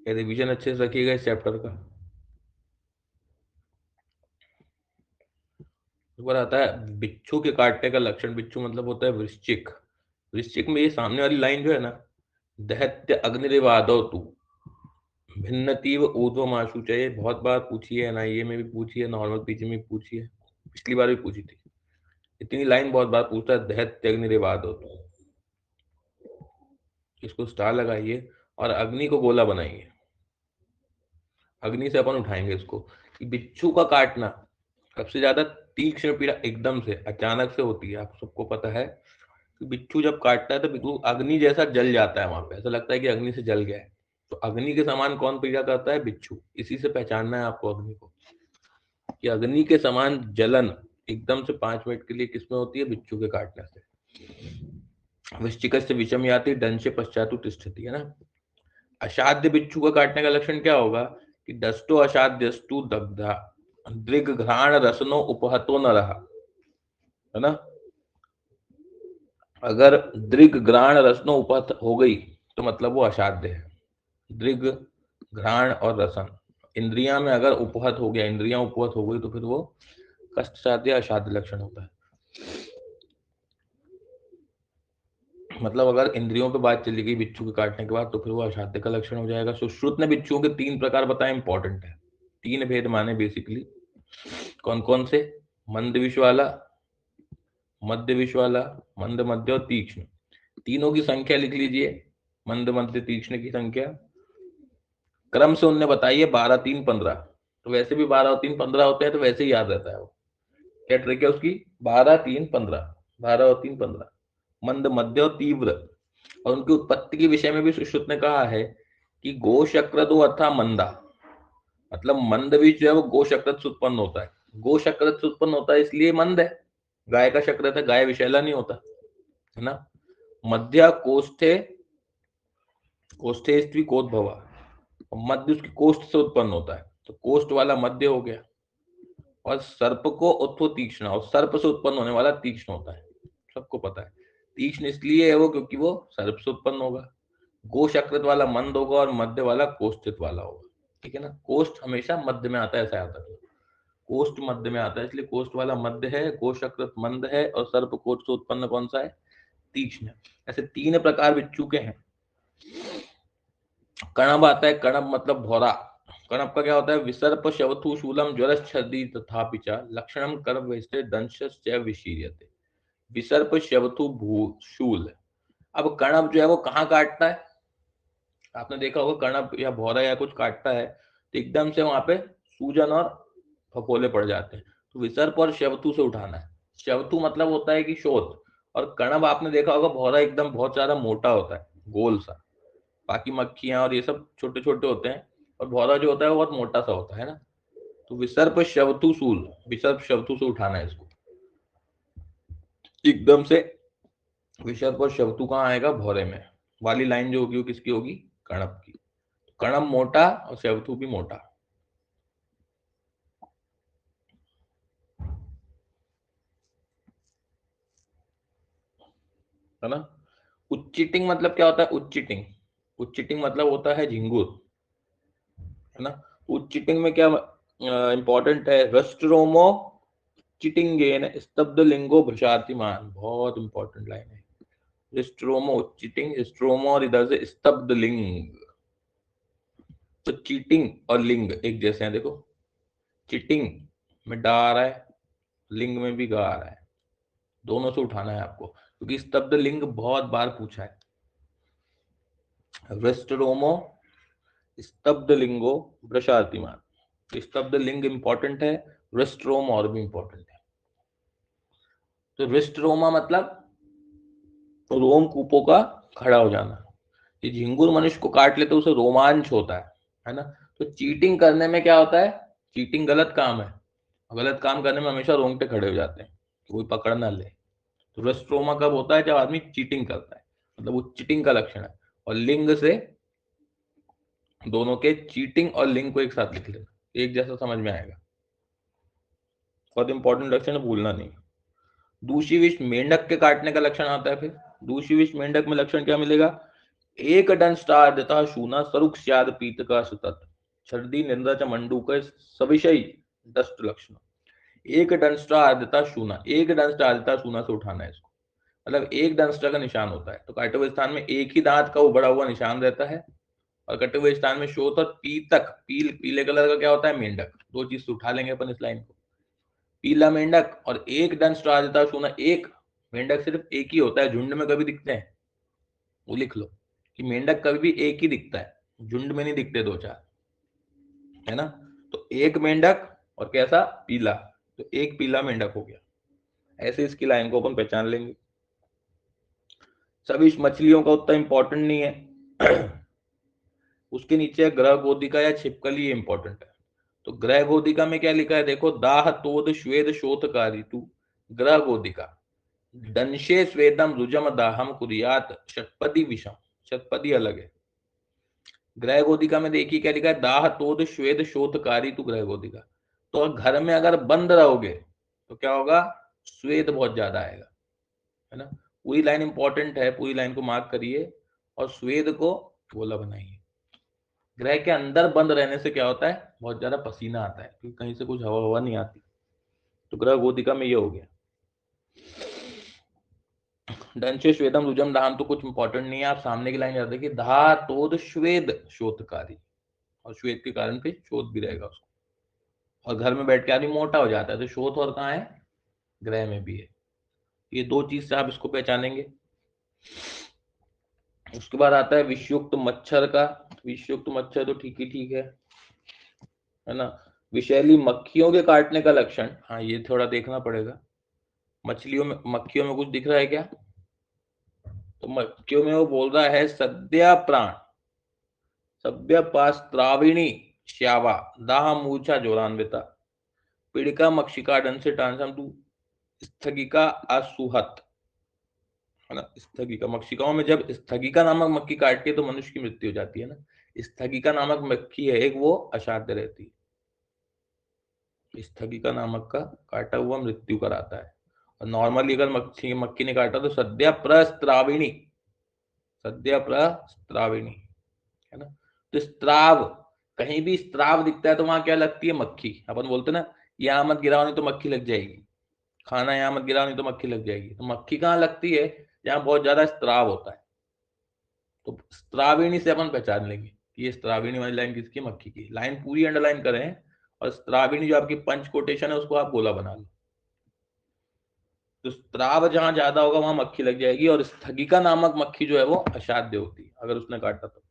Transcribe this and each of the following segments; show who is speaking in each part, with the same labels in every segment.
Speaker 1: ये रिवीजन अच्छे से रखिएगा इस चैप्टर का। ऊपर आता है बिच्छू के काटने का लक्षण। बिच्छू मतलब होता है वृश्चिक। वृश्चिक में ये सामने वाली लाइन जो है ना, दैत्य अग्निरिवादो तू भिन्नतीव ऊर्ध्वमाशु, चाहिए बहुत बार पूछी है, एनआईए में भी पूछी है, नॉर्मल पीजी में भी पूछी है, पिछली बार भी पूछी थी। इतनी लाइन बहुत बार पूछता है, दैत्य अग्निरिवादो तू। इसको स्टार लगाइए और अग्नि को गोला बनाइए। अग्नि से अपन उठाएंगे इसको। कि बिच्छू का काटना सबसे ज्यादा तीक्ष्ण पीड़ा एकदम से अचानक से होती है। आप सबको पता है कि बिच्छू जब काटता है तो बिल्कुल अग्नि जैसा जल जाता है, वहां पे ऐसा लगता है कि अग्नि से जल गया है। तो अग्नि के समान कौन पीड़ा करता है? बिच्छू। इसी से पहचानना है आपको अग्नि को, कि अग्नि के समान जलन एकदम से 5 मिनट के लिए किसमें होती है? बिच्छू के काटने से। वृश्चिकस्य विषम याति दंशे पश्चातु तिष्ठति, है ना। असाध्य बिच्छू का काटने का लक्षण क्या होगा? कि दष्टो असाध्यस्तु दग्धा दृग घ्राण रसनो उपहतो न रहा, है ना। अगर दृग घ्राण रसनो उपहत हो गई तो मतलब वो असाध्य है। दृग घ्राण और रसन इंद्रियां में अगर उपहत हो गया, इंद्रियां उपहत हो गई, तो फिर वो कष्ट साध्य असाध्य लक्षण होता है। मतलब अगर इंद्रियों पे बात चली गई बिच्छू के काटने के बाद, तो फिर वो असाध्य का लक्षण हो जाएगा। सुश्रुत ने बिच्छुओं के 3 प्रकार बताए, इंपॉर्टेंट है। 3 भेद माने बेसिकली। कौन कौन से? मंद विष वाला, मध्य विष वाला, मंद मध्य और तीक्ष्ण। तीनों की संख्या लिख लीजिए, मंद मध्य तीक्ष्ण की संख्या। क्रम से उनने बताई है 12, 3, 15। तो वैसे भी 12 और 3, 15 होते हैं, तो वैसे ही याद रहता है वो। क्या ट्रिक है उसकी? 12, 3, 15, 12 और 3, 15, मंद मध्य और तीव्र। और उनकी उत्पत्ति के विषय में भी सुश्रुत ने कहा है कि गो शक्रदो अथा मंदा, मतलब मंद भी जो है वो गो शक्रत से उत्पन्न होता है। गो शक्रत से उत्पन्न होता है इसलिए मंद है। गाय का शक्रत है, गाय विषैला नहीं होता, है ना। मध्य कोष्ठे, कोष्ठे स्त्री कोद्भवा, मध्य उसकी कोष्ठ से उत्पन्न होता है, तो कोष्ठ वाला मध्य हो गया। और सर्प को उत्थो तीक्ष्ण, और सर्प से उत्पन्न होने वाला तीक्ष्ण होता है, सबको पता है। तीक्ष्ण इसलिए है वो क्योंकि वो सर्प से उत्पन्न होगा। गो शक्रत वाला मंद होगा और मध्य वाला कोष्ठित वाला होगा, ठीक है ना। कोष्ठ हमेशा मध्य में आता है, ऐसा याद रखना। कोष्ठ मध्य में आता है, इसलिए कोष्ठ वाला मध्य है, गो शक्रत मंद है, और सर्प कोष्ठ से उत्पन्न कौन सा है? तीक्ष्ण। ऐसे 3 प्रकार बिच्छू के हैं। कणब आता है, कणब मतलब भौरा। कणब का क्या होता है? विसर्प शवथु शूलम ज्वर छदी तथा पिचा लक्षणम कर्म वैसे दंश विशीर्यते। विसर्प शवथु भू शूल। अब कणब जो है वो कहाँ काटता है? आपने देखा होगा कणब या भौरा या कुछ काटता है तो एकदम से वहां पे सूजन और फफोले पड़ जाते हैं। तो विसर्प और शवथु से उठाना है। शवथु मतलब होता है कि शोथ, और कणब आपने देखा होगा भौरा एकदम बहुत ज्यादा मोटा होता है, गोल सा। बाकी मक्खियां और ये सब छोटे छोटे होते हैं, और भौरा जो होता है वो बहुत मोटा सा होता है ना। तो विसर्प शवतु सूल, विसर्प शवतु से उठाना है इसको एकदम से। विसर्प और शवतु कहाँ आएगा? भौरे में। वाली लाइन जो होगी वो किसकी होगी? कणप की। कणप मोटा और शवतु भी मोटा, है ना। उच्चिटिंग मतलब क्या होता है? उच्चिटिंग, उच्चिटिंग मतलब होता है झिंगुर, है ना। उच्चिटिंग में क्या इंपॉर्टेंट है? रस्ट्रोमो चिटिंगेन स्तब्ध लिंगो भ्रशातिमान, बहुत इंपॉर्टेंट लाइन है। स्ट्रोमो चीटिंग, स्ट्रोमो और इधर से स्तब्ध लिंग। तो चीटिंग और लिंग एक जैसे हैं, देखो। चीटिंग में डा आ रहा है, लिंग में भी गा आ रहा है, दोनों से उठाना है आपको, क्योंकि स्तब्ध लिंग बहुत बार पूछा है। वेस्टरोमो स्तब्ध लिंगो भ्रशातिमान। स्तब्ध लिंग इंपॉर्टेंट है, वेस्ट्रोम और भी इंपॉर्टेंट है। तो वेस्ट्रोमा मतलब रोम कूपों का खड़ा हो जाना। ये झिंगुर मनुष्य को काट ले तो उसे रोमांच होता है ना। तो चीटिंग करने में क्या होता है? चीटिंग गलत काम है, गलत काम करने में हमेशा रोंगटे खड़े हो जाते हैं, कोई पकड़ ना ले। तो रेस्ट्रोमा कब होता है? जब आदमी चीटिंग करता है, मतलब वो चीटिंग का लक्षण है। और लिंग से दोनों के, चीटिंग और लिंग को एक साथ लिख लेना, एक जैसा समझ में आएगा। बहुत इंपॉर्टेंट लक्षण है, भूलना नहीं। दूषी विष मेंढक के काटने का लक्षण आता है। फिर दूषी विष मेंढक में लक्षण क्या मिलेगा? एक दंष्टाद्यता शूना सरुक स्याद पीत का सतत छर्दी निंदा च मंडूक सविषय दष्ट लक्षण। एक दंष्टाद्यता शूना, एक दंष्टाद्यता शूना से उठाना है इसको, मतलब एक दंष्टा का निशान होता है, तो काटे हुए स्थान में एक ही दांत का उभड़ा हुआ निशान रहता है, और कटे हुए स्थान में शोथ और पीतक, पीले कलर का क्या होता है, मेंढक। दो चीज से उठा लेंगे अपन इस लाइन को, पीला मेंढक और एक दंष्टाद्यता शूना। एक मेंढक सिर्फ एक ही होता है, झुंड में कभी दिखते हैं, वो लिख लो कि मेंढक कभी भी एक ही दिखता है, झुंड में नहीं दिखते दो चार, है ना। तो एक मेंढक और कैसा, पीला, तो एक पीला मेंढक हो गया। ऐसे इसकी लाइन को अपन पहचान लेंगे। सभी मछलियों का उतना इंपॉर्टेंट नहीं है। उसके नीचे ग्रह गोदिका या छिपकली, ये इंपॉर्टेंट है। तो ग्रह गोदिका में क्या लिखा है देखो, दाह तोद श्वेद शोथकारी तू ग्रह गोदिका दंशे स्वेदम रुजम दाहम कुरियात षटपदी विषम। षटपदी अलग है। ग्रह गोदिका में देखिए क्या लिखा है, दाह तोद श्वेद शोथकारी तू ग्रह गोदिका। तो घर में अगर बंद रहोगे तो क्या होगा, स्वेद बहुत ज्यादा आएगा, है ना। पूरी लाइन इंपॉर्टेंट है, पूरी लाइन को मार्क करिए और स्वेद को गोला बनाइए। ग्रह के अंदर बंद रहने से क्या होता है, बहुत ज्यादा पसीना आता है, क्योंकि कहीं से कुछ हवा हवा नहीं आती। तो ग्रह गोदिका में ये हो गया। दंशे श्वेदम रुजम धाम तो कुछ इंपॉर्टेंट नहीं है, आप सामने की लाइन याद रखिए, धा तोद श्वेद शोधकारी, और श्वेद के कारण पे शोध भी रहेगा उसको। और घर में बैठ के आदमी मोटा हो जाता है, तो शोध और कहाँ है, ग्रह में भी है। ये दो चीज से आप इसको पहचानेंगे। उसके बाद आता है विषयुक्त मच्छर का। विषयुक्त मच्छर तो ठीक ही ठीक है ना। विषैली मक्खियों के काटने का लक्षण, हाँ ये थोड़ा देखना पड़ेगा। मछलियों में, मक्खियों में कुछ दिख रहा है क्या, तो मक्खियों में वो बोल रहा है सद्या प्राण सभ्य पास्त्राविणी श्यावा दाह मूर्छा जोरान्विता पीड़िका मक्षिका दंड से टांसम तू स्थगिका असुहत, है ना। स्थगिका, मक्षिकाओं में जब स्थगिका नामक मक्खी काटती है तो मनुष्य की मृत्यु हो जाती है ना। स्थगिका नामक मक्खी है एक, वो असाध्य रहती है। स्थगिका नामक का काटा हुआ मृत्यु कराता है। और नॉर्मली अगर मक्खी मक्खी ने काटा तो सद्या प्रस्त्राविणी, सद्या प्रस्त्राविणी, है ना। तो स्त्राव, कहीं भी स्त्राव दिखता है तो वहां क्या लगती है, मक्खी। अपन बोलते ना, यहाँ मत गिराओ नहीं तो मक्खी लग जाएगी, खाना यहाँ मत गिराओ नहीं तो मक्खी लग जाएगी। तो मक्खी कहाँ लगती है, जहाँ बहुत ज्यादा स्त्राव होता है। तो स्त्राविणी से अपन पहचान लेंगे कि ये स्त्राविणी वाली लाइन किसकी, मक्खी की। लाइन पूरी अंडरलाइन करें, और स्त्राविणी जो आपकी पंच कोटेशन है उसको आप गोला बना लो। तो स्त्राव जहां ज्यादा होगा वहां मक्खी लग जाएगी, और स्थगिका नामक मक्खी जो है वो असाध्य होती है अगर उसने काटा तो।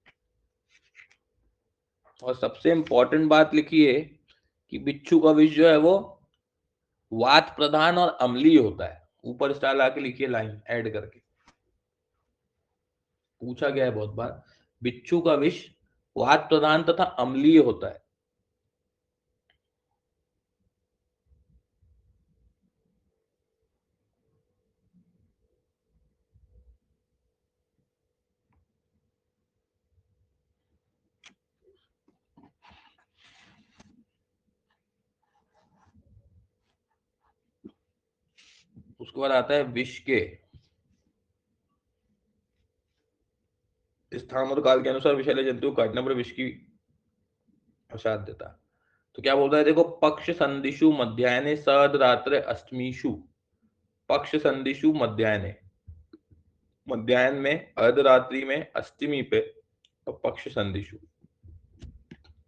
Speaker 1: और सबसे इंपॉर्टेंट बात लिखिए कि बिच्छू का विष जो है वो वात प्रधान और अम्लीय होता है। ऊपर स्टार लाके लिखिए लाइन ऐड करके, पूछा गया है बहुत बार। बिच्छू का विष वात प्रधान तथा अम्लीय होता है। उसके बाद आता है विष के स्थान और काल के अनुसार विषैले जंतु को काटने पर विष की असाध्यता। तो क्या बोल रहा है देखो, पक्ष संदिशु मध्यायने सद रात्र अष्टमीशु। पक्ष संदिशु मध्यायने, मध्यायन में, अर्धरात्रि में, अष्टमी पे, और पक्ष संदिशु,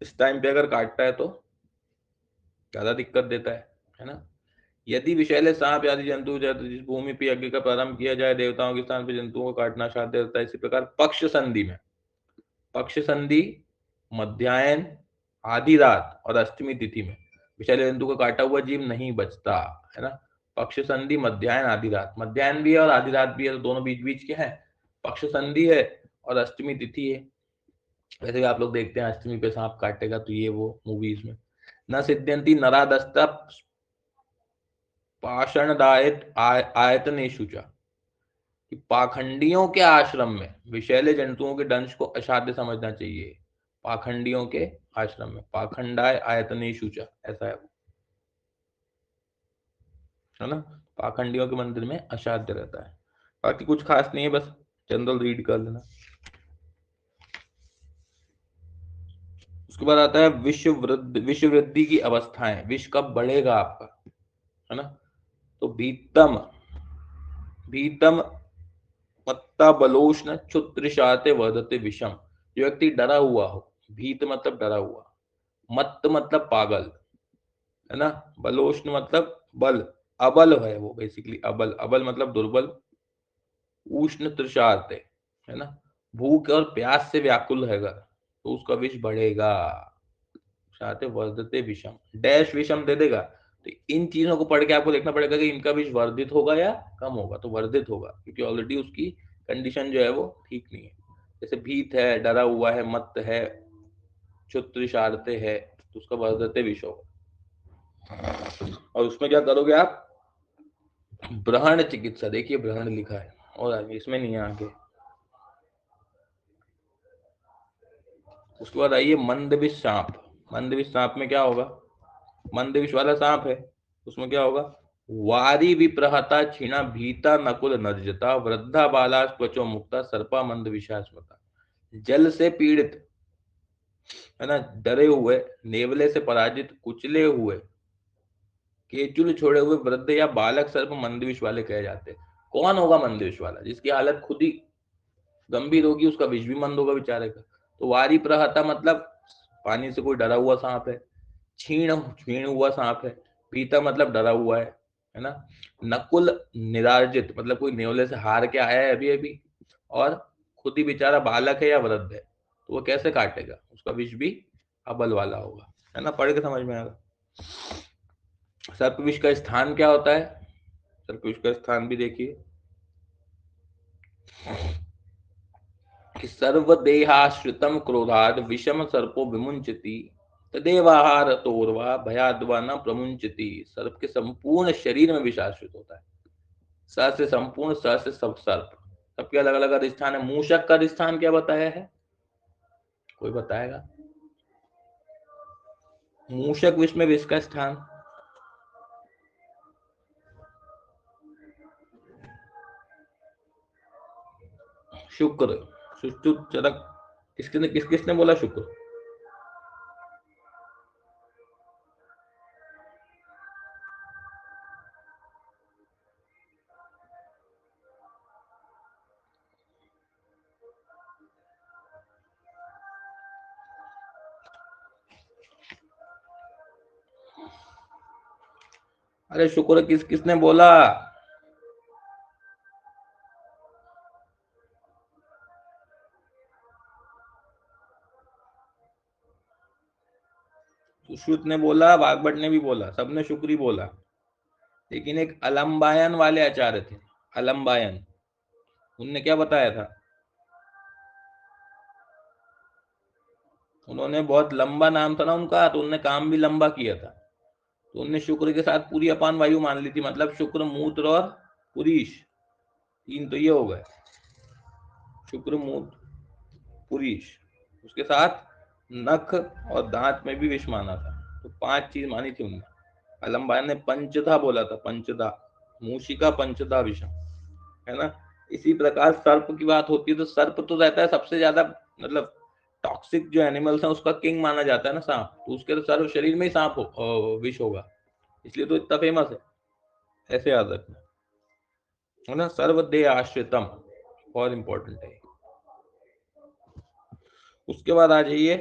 Speaker 1: इस टाइम पे अगर काटता है तो ज्यादा दिक्कत देता है ना। यदि विषैले सांप आदि जंतु जिस भूमि पे यज्ञ का प्रारंभ किया जाए, देवताओं के स्थान पर जंतुओं को काटना साध्य रहता है। इसी प्रकार पक्ष संधि में, पक्ष संधि, मध्यायन, आधी रात और अष्टमी तिथि में विषैले जंतु का काटा हुआ जीव नहीं बचता, है ना। पक्ष संधि, मध्यायन, आधी रात, मध्यायन भी है और आधी रात भी है, तो दोनों बीच बीच के हैं। पक्ष संधि है और अष्टमी तिथि है। वैसे भी आप लोग देखते हैं अष्टमी पे सांप काटेगा तो ये वो मूवीज में, न सिद्ध्यंती नरादस्ता पाषाणदायत आयतनेषु च, कि पाखंडियों के आश्रम में विषैले जंतुओं के दंश को असाध्य समझना चाहिए। पाखंडियों के आश्रम में, पाखंडाय आयतनेषु च, ऐसा है ना। पाखंडियों के मंदिर में असाध्य रहता है। बाकी कुछ खास नहीं है, बस जनरल रीड कर लेना। उसके बाद आता है विश्व वृद्धि की अवस्थाएं, विष कब बढ़ेगा आपका, है ना। तो भीतम भीतम मत्ता बलोष्ण क्षुत्रिशाते वर्धते विषम। जो व्यक्ति डरा हुआ हो, भीत मतलब डरा हुआ, मत्त मतलब पागल, है ना, बलोष्ण मतलब बल, अबल है वो बेसिकली, अबल, अबल मतलब दुर्बल, उष्ण तृषार्त है ना, भूख और प्यास से व्याकुल रहेगा तो उसका विष बढ़ेगा। शाते वर्धते विषम, डैश विषम दे देगा। तो इन चीजों को पढ़ के आपको देखना पड़ेगा कि इनका विष वर्धित होगा या कम होगा। तो वर्धित होगा क्योंकि ऑलरेडी उसकी कंडीशन जो है वो ठीक नहीं है। जैसे भीत है, डरा हुआ है, मत्त है, क्षुत्रिशार्ते है, तो उसका वर्धते विष होगा। और उसमें क्या करोगे आप, ब्रहण चिकित्सा, देखिए ब्रहण लिखा है और आगे इसमें नहीं है आगे। उसके बाद आइए मंदविष सांप। मंदविष सांप में क्या होगा, मंदविष वाला सांप है, उसमें क्या होगा, वारी विप्रहता क्षीणा भीता नकुल नर्जता वृद्धा बाला त्वचो मुक्ता सर्पा मंद विषास्मता। जल से पीड़ित, है ना, डरे हुए, नेवले से पराजित, कुचले हुए, केचुल छोड़े हुए वृद्ध या बालक सर्प मंदविष वाले कहे जाते हैं। कौन होगा मंदविष वाला, जिसकी हालत खुद ही गंभीर होगी, उसका विष भी मंद होगा बेचारे का। तो वारी प्रहता मतलब पानी से कोई डरा हुआ सांप है, छीण छीण हुआ सांप है, पीता मतलब डरा हुआ है ना, नकुल निरार्जित मतलब कोई नेवले से हार के आया है अभी अभी, और खुद ही बेचारा बालक है या वृद्ध है, तो वो कैसे काटेगा, उसका विष भी अबल वाला होगा, है ना। पढ़ के समझ में आएगा। सर्प विष का स्थान क्या होता है, सर्प विष का स्थान भी देखिए कि सर्वदेहाश्रितम क्रोधाद विषम सर्पो विमुंचति तदेवाहार तोर्वा भयाद्वा न प्रमुंचति। सर्प के संपूर्ण शरीर में विष आश्रित होता है, स से संपूर्ण, स से सब सर्प। सबके अलग अलग अधिष्ठान है। मूषक का अधिष्ठान क्या बताया है, कोई बताएगा, मूषक विष में विष का स्थान, शुक्र, सुष्टुत चरक, किसने बोला शुक्र, अरे शुक्र किसने बोला, सुश्रुत ने बोला, बागभट ने भी बोला, सबने शुक्र ही बोला। लेकिन एक अलम्बायन वाले आचार्य थे, अलम्बायन, उनने क्या बताया था, उन्होंने बहुत लंबा नाम था ना उनका, तो उन्होंने काम भी लंबा किया था। तो उनने शुक्र के साथ पूरी अपान वायु मान ली थी, मतलब शुक्र, मूत्र और पुरीश, तीन तो ये हो गए, शुक्र, मूत्र, पुरीश, उसके साथ नख और दांत में भी विष माना था। तो पांच चीज मानी थी उनने। अलम्बायन ने पंचधा बोला था, पंचधा, मूषिका पंचधा विषम, है ना। इसी प्रकार सर्प की बात होती है तो सर्प तो रहता है सबसे ज्यादा, मतलब टॉक्सिक जो एनिमल्स है उसका किंग माना जाता है ना सांप, तो उसके तो सर्व शरीर में ही सांप विष होगा, इसलिए तो इतना फेमस है, ऐसे याद रखना, है ना। सर्वदेह आश्रितम बहुत इंपॉर्टेंट है। उसके बाद आ जाइए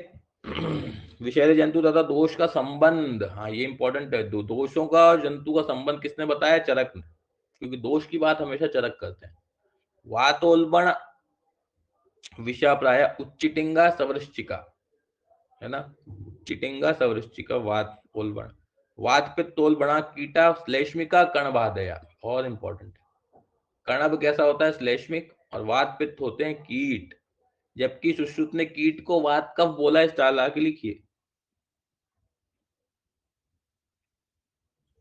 Speaker 1: विषैले जंतु तथा दोष का संबंध, हाँ ये इंपॉर्टेंट है। दोषों का और जंतु का संबंध किसने बताया, चरक ने, क्योंकि दोष की बात हमेशा चरक करते हैं। वातोल्बण विषा प्राय उच्चिटिंगा सवृश्चिका, है ना, चिटिंगा सवृश्चिका वात उल्बण, वात पे तोलबणा कीटा श्लेष्मिका कणबाधया, बहुत इंपॉर्टेंट है। कणब कैसा होता है, श्लेष्मिक, और वात पित्त होते हैं कीट। जबकि सुश्रुत ने कीट को वात कफ बोला, इस डाला के लिखिए,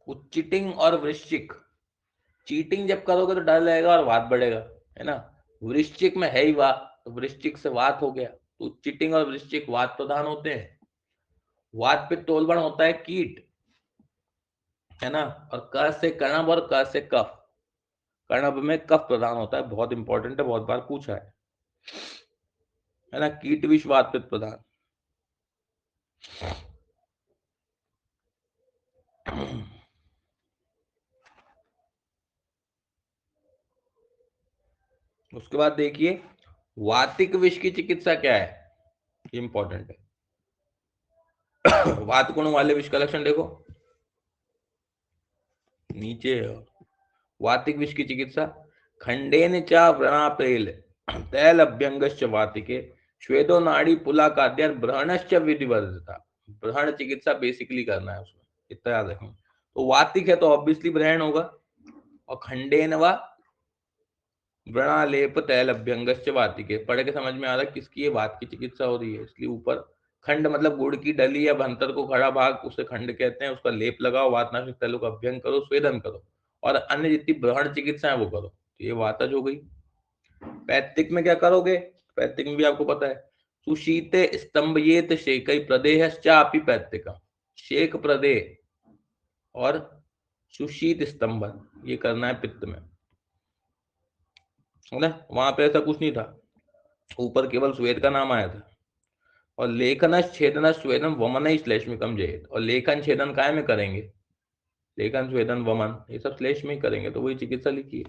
Speaker 1: उच्चिटिंग और वृश्चिक। चीटिंग जब करोगे तो डर लगेगा और वात बढ़ेगा, है ना। वृश्चिक में है ही वात, तो वृश्चिक से वात हो गया, तो चिटिंग और वृश्चिक वात प्रधान होते हैं। वात पे तोलबण होता है कीट, है ना, और क से कणब और क से कफ, कणब में कफ प्रधान होता है, बहुत इंपॉर्टेंट है, बहुत बार पूछा है ना, कीट विष वात पित्त प्रधान। उसके बाद देखिए वातिक विष की चिकित्सा क्या है, इंपॉर्टेंट है। वात गुण वाले विष का लक्षण देखो नीचे है। वातिक विष की चिकित्सा खंडेन च व्रणापेल तैल अभ्यंगश्च वातिके श्वेदो नाड़ी पुलाकाद्य ब्रहणश्च विधिवर्जिता। ब्रहण चिकित्सा बेसिकली करना है उसमें, इतना याद रखें। तो वातिक है तो ऑब्वियसली ब्रहण होगा, और खंडेन व व्रणालेप तैल अभ्यंगश्च वातिके, पढ़ के समझ में आ रहा है किसकी ये वात की चिकित्सा हो रही है। इसलिए ऊपर खंड मतलब गुड़ की डली या भंतर को खड़ा भाग, उसे खंड कहते हैं, उसका लेप लगाओ, वातनाशक तैलों का अभ्यंग करो, स्वेदन करो, और अन्य जितनी ब्रहण चिकित्सा है वो करो। तो ये वातज हो गई। पैतृक में क्या करोगे, पैतृक में भी आपको पता है सुशीते स्तंभयेत शेकई प्रदेहश्चापि पैतृकम, शेक प्रदेह और सुशीत स्तंभन ये करना है पित्त में, है ना। वहां पे ऐसा कुछ नहीं था, ऊपर केवल स्वेद का नाम आया था। और लेखन छेदन स्वेदन वमन श्लेष्मिकम जयेत, और लेखन छेदन काय में करेंगे, लेखन स्वेदन वमन ये सब श्लेष में ही करेंगे। तो वही चिकित्सा लिखी है,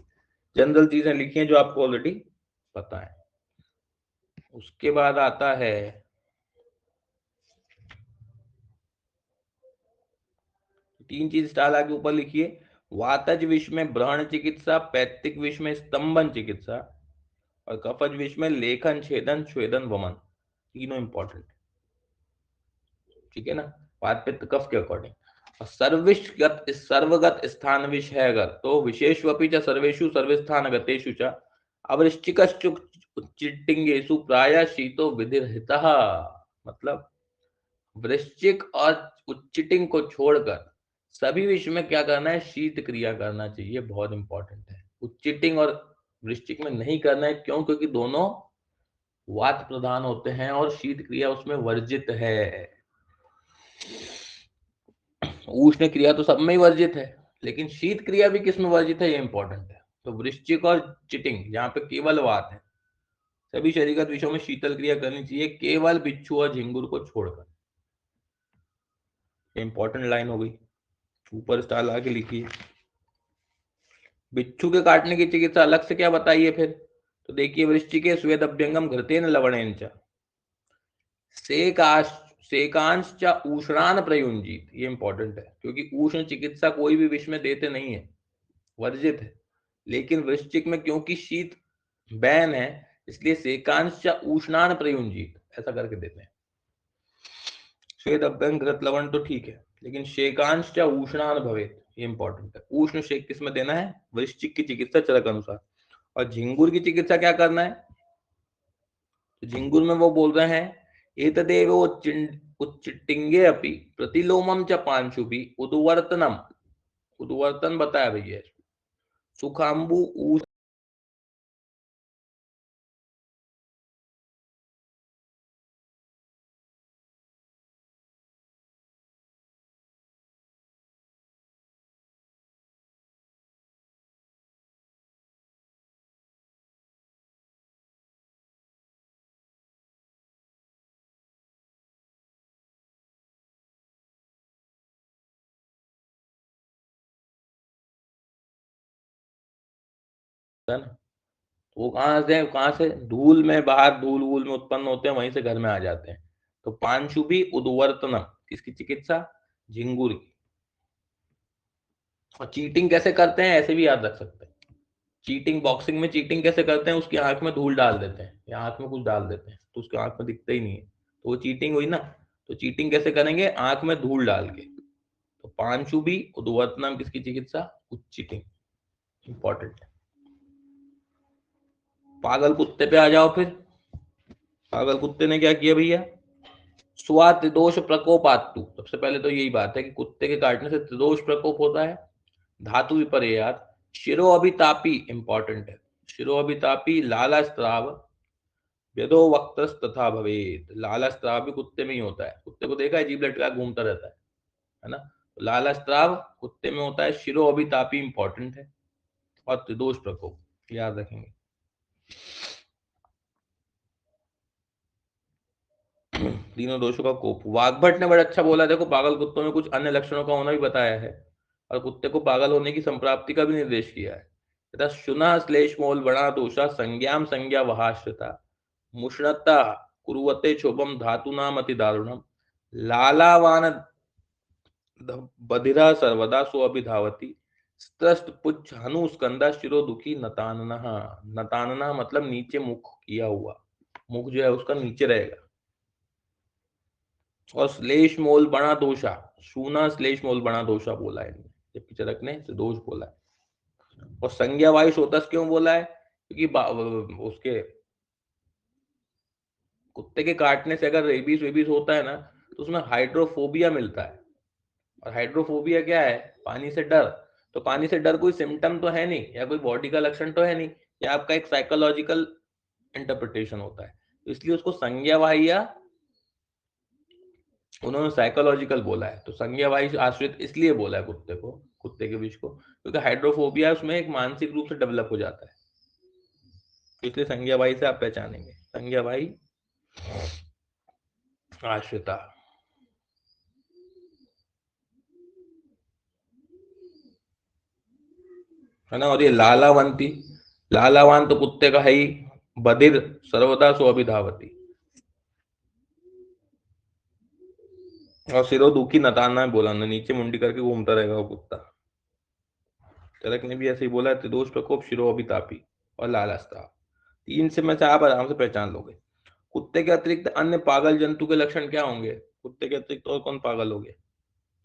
Speaker 1: जनरल चीजें लिखी हैं जो आपको ऑलरेडी पता है। उसके बाद आता है तीन चीज स्टार आगे ऊपर लिखिए, वातज विष में ब्रहण चिकित्सा, पैतृक विष में स्तंभन चिकित्सा, और कफज विष में लेखन छेदन स्वेदन वमन, तीनों इंपॉर्टेंट। ठीक है ना, वात पित्त कफ के अकॉर्डिंग। और सर्विष्गत सर्वगत स्थान विष है अगर, तो विशेषवपि च सर्वेषु सर्वस्थान गतेषु च अवृश्चिकश्चु उच्चिटिंगेषु प्रायः शीतो विधिर्हितः। मतलब वृश्चिक और उच्चिटिंग को छोड़कर सभी विषय में क्या करना है, शीत क्रिया करना चाहिए, बहुत इंपॉर्टेंट है। उच्चिटिंग और वृश्चिक में नहीं करना है, क्यों, क्योंकि दोनों वात प्रधान होते हैं और शीत क्रिया उसमें वर्जित है। उष्ण क्रिया तो सब में ही वर्जित है, लेकिन शीत क्रिया भी किस में वर्जित है, ये इंपॉर्टेंट है। तो वृश्चिक और चिटिंग जहां पे केवल वात है, सभी शरीरगत विषयों में शीतल क्रिया करनी चाहिए, केवल बिच्छू और झिंगुर को छोड़कर। इंपॉर्टेंट लाइन हो गई, ऊपर स्टार ला के लिखिए। बिच्छू के काटने की चिकित्सा अलग से क्या बताइए फिर, तो देखिए वृश्चिके स्वेद अभ्यंगम घृतेन लवणेन च सेकांश च उष्णान प्रयुंजीत, ये इंपॉर्टेंट है, क्योंकि उष्ण चिकित्सा कोई भी विष में देते नहीं है, वर्जित है। लेकिन वृश्चिक में क्योंकि शीत बैन है, इसलिए सेकांश च उष्णान प्रयुंजीत ऐसा करके देते हैं। स्वेद अभ्यंग घृत लवण तो ठीक है, लेकिन शेकांश च उष्णान भवेत, ये इंपॉर्टेंट है। उष्ण शेक किस में देना है, वृश्चिक की चिकित्सा चरक अनुसार। और झिंगुर की चिकित्सा क्या करना है, तो झिंगुर में वो बोल रहे हैं एतदेव उच्चिटिंगे अपि प्रतिलोमम च पांशुभि उद्वर्तनम, उद्वर्तन बताया भैया, सुखाम्बु है ना, वो कहाँ से धूल में, बाहर धूल वूल में उत्पन्न होते हैं, वहीं से घर में आ जाते हैं। तो पांशुभि उद्वर्तनम किसकी चिकित्सा, झिंगुर की। और चीटिंग कैसे करते हैं, ऐसे भी याद रख सकते हैं। चीटिंग, बॉक्सिंग में चीटिंग कैसे करते हैं, उसकी आंख में धूल डाल देते हैं या आंख में कुछ डाल देते हैं, तो उसकी आंख में दिखता ही नहीं है, तो वो चीटिंग हुई ना। तो चीटिंग कैसे करेंगे, आंख में धूल डाल के। तो पांशुभि उद्वर्तनम किसकी चिकित्सा, चीटिंग, इंपॉर्टेंट। पागल कुत्ते पे आ जाओ फिर। पागल कुत्ते ने क्या किया भैया, स्वा त्रिदोष प्रकोपात्तु, सबसे पहले तो यही बात है कि कुत्ते के काटने से त्रिदोष प्रकोप होता है। धातु विपर्यात, शिरो अभितापी इंपॉर्टेंट है, शिरो अभितापी लाला स्त्राव व्यदो वक्त्रस तथा भवेत। लाला स्त्राव भी कुत्ते में ही होता है, कुत्ते को देखा है जीभ लटका घूमता रहता है ना। तो लाला स्त्राव कुत्ते में होता है, शिरो अभितापी इंपॉर्टेंट है, और त्रिदोष प्रकोप याद रखेंगे। तीनों दोषों का कोप। वाग्भट ने बड़ा अच्छा बोला, देखो पागल कुत्तों में कुछ अन्य लक्षणों का होना भी बताया है और कुत्ते को पागल होने की संप्राप्ति का भी निर्देश किया है। तथा शुना श्लेष मोल बणा दोषा संज्ञाम संज्ञा वहाश्रिता मुष्णता कुरुवते क्षोभम धातुनाम अति दारुणम लालावान बधिरा सर्वदा सो अभिधावती स्त्रस्त पुच्छ हनु स्कंदा शिरो दुखी नतानना। नतानना मतलब नीचे मुख किया हुआ, मुख जो है उसका नीचे रहेगा। और श्लेष मोल बना दोषा, शूना श्लेष मोल बना दोषा बोला है, जबकि चरक ने दोष बोला है। और संज्ञा वायु शोतस क्यों बोला है? क्योंकि उसके कुत्ते के काटने से अगर रेबीज वेबीज होता है ना, तो उसमें हाइड्रोफोबिया मिलता है। और हाइड्रोफोबिया क्या है? पानी से डर। तो पानी से डर कोई सिम्टम तो है नहीं, या कोई बॉडी का लक्षण तो है नहीं, या आपका एक साइकोलॉजिकल इंटरप्रिटेशन होता है। तो इसलिए उसको संज्ञावाह्य उन्होंने साइकोलॉजिकल बोला है। तो संज्ञावाही आश्रित इसलिए बोला है कुत्ते को, कुत्ते के विष को, क्योंकि हाइड्रोफोबिया उसमें एक मानसिक रूप से डेवलप हो जाता है। इसलिए संज्ञावाही से आप पहचानेंगे, संज्ञावाही आश्रिता। है ना। और ये लालावंती, लालावान तो कुत्ते का है ही। बधिर सर्वदा सो अभिधावती। और सिरो दुखी नताना बोला ना, नीचे मुंडी करके घूमता रहेगा वो कुत्ता। चरक ने भी ऐसे ही बोला है, त्रिदोष प्रकोप शिरो अभितापी और लालस्ता। तीन से में से आप आराम से पहचान लोगे। कुत्ते के अतिरिक्त अन्य पागल जंतु के लक्षण क्या होंगे? कुत्ते के अतिरिक्त और कौन पागल हो गए?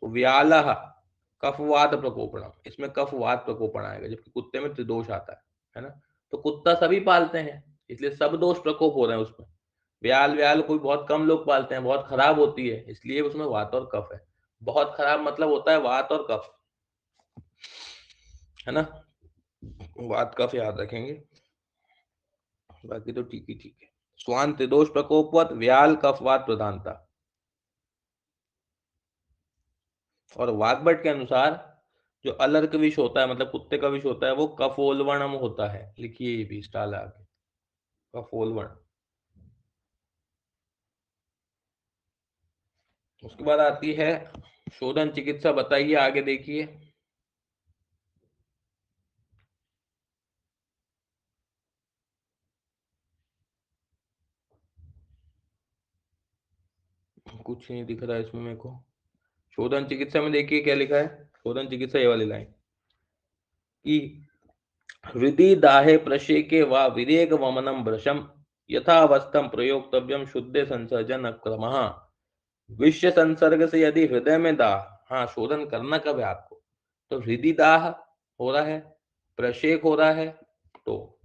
Speaker 1: तो व्यालह कफवात प्रकोपणम, इसमें कफवात प्रकोपण आएगा, जबकि कुत्ते में त्रिदोष आता है ना। तो कुत्ता सभी पालते हैं, इसलिए सब दोष प्रकोप हो रहे हैं उसमें। व्याल व्याल कोई बहुत कम लोग पालते हैं, बहुत खराब होती है, इसलिए उसमें वात और कफ है। बहुत खराब मतलब होता है वात और कफ, है ना। वात कफ याद रखेंगे, बाकी तो ठीक ही ठीक है। स्वान त्रिदोष प्रकोपवत व्याल कफवात प्रधानता। और वाग्भट के अनुसार जो अलर्क विष होता है, मतलब कुत्ते का विष होता है, वो कफोलवणम होता है। लिखिए ये भी स्टाल आगे, कफोलवण। उसके बाद आती है शोधन चिकित्सा, बताइए आगे देखिए। कुछ नहीं दिख रहा है इसमें मेरे को। शोधन चिकित्सा में देखिए क्या लिखा है। शोधन चिकित्सा ये वाली लाइन कि हृदि दाहे प्रशेके वा विरेग वमनम भ्रशम यथावस्थम प्रयोक्तव्यम शुद्धे संसर्जन क्रमः। विषय संसर्ग से यदि हृदय में दाह, हाँ शोधन करना कब है आपको? तो हृदय दाह हो रहा है, प्रशेक हो रहा है, तो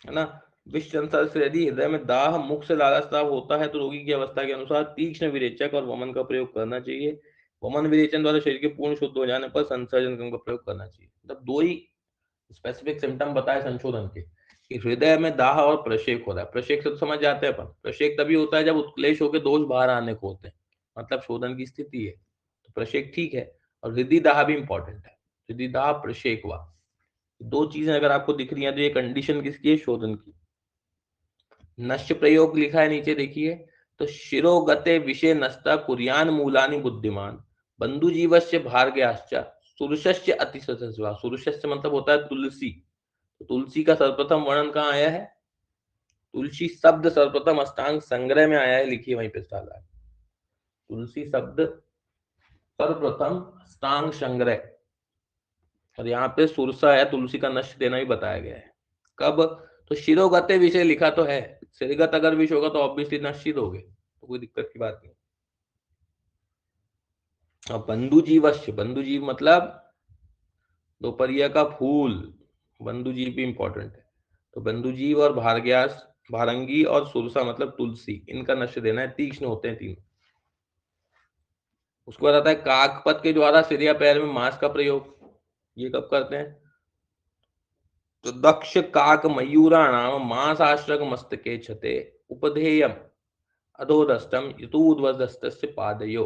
Speaker 1: है ना। विष संसर्ग से यदि हृदय में दाह, मुख से लालस्राव होता है, तो रोगी की अवस्था के अनुसार तीक्ष्ण विरेचक और वमन का प्रयोग करना चाहिए। वमन विरेचन द्वारा शरीर के पूर्ण शुद्ध हो जाने पर संसर्जन क्रम का प्रयोग करना चाहिए। मतलब दो ही स्पेसिफिक सिम्टम बताए संशोधन के, कि हृदय में दाह और प्रशेक हो रहा है। प्रशेक से तो समझ जाते हैं अपन, प्रशेक तभी होता है जब उत्क्लेश होकर दोष बाहर आने को होते हैं, मतलब शोधन की स्थिति है, तो प्रशेक ठीक है। और हृदय दाह भी इंपॉर्टेंट है, हृदय दाह प्रशेक वा, दो चीजें अगर आपको दिख रही हैं तो ये कंडीशन किसकी है? शोधन की। नश्य प्रयोग लिखा है नीचे देखिए। तो शिरोगते विषय नस्ता कुरियान मूलानि बुद्धिमान बंधु जीवस्य भार्ग्याश्च सुरुषस्य अतिशतस्वा। सुरुषस्य मतलब होता है तुलसी। तो तुलसी का सर्वप्रथम वर्णन कहाँ आया है? तुलसी शब्द सर्वप्रथम अष्टांग संग्रह में आया है, लिखिए वहीं पे साला। तुलसी शब्द सर्वप्रथम अष्टांग संग्रह, और यहाँ पे सुरसा है, तुलसी का नष्ट देना भी बताया गया है। कब? तो शिरोगते विषय लिखा तो है, सिरगत अगर विष होगा तो ऑब्वियसली नश्चित हो गए, तो कोई दिक्कत की बात नहीं। और बंधु जीवस्य, बंधु जीव मतलब दोपहरिया का फूल, बंधु जीव भी इंपॉर्टेंट है। तो बंधु जीव और भारग्यास, भारंगी और सुरसा मतलब तुलसी, इनका नष्ट देना है, तीक्ष्ण होते हैं तीनों। उसके बाद आता है काकपत के द्वारा सिर या पैर में मांस का प्रयोग। ये कब करते हैं? तो दक्ष काक मयूराणाम मांसाश्रक मस्तके छते उपधेयम अधोदस्तम यूर्ध्वस्तस्य पादयो।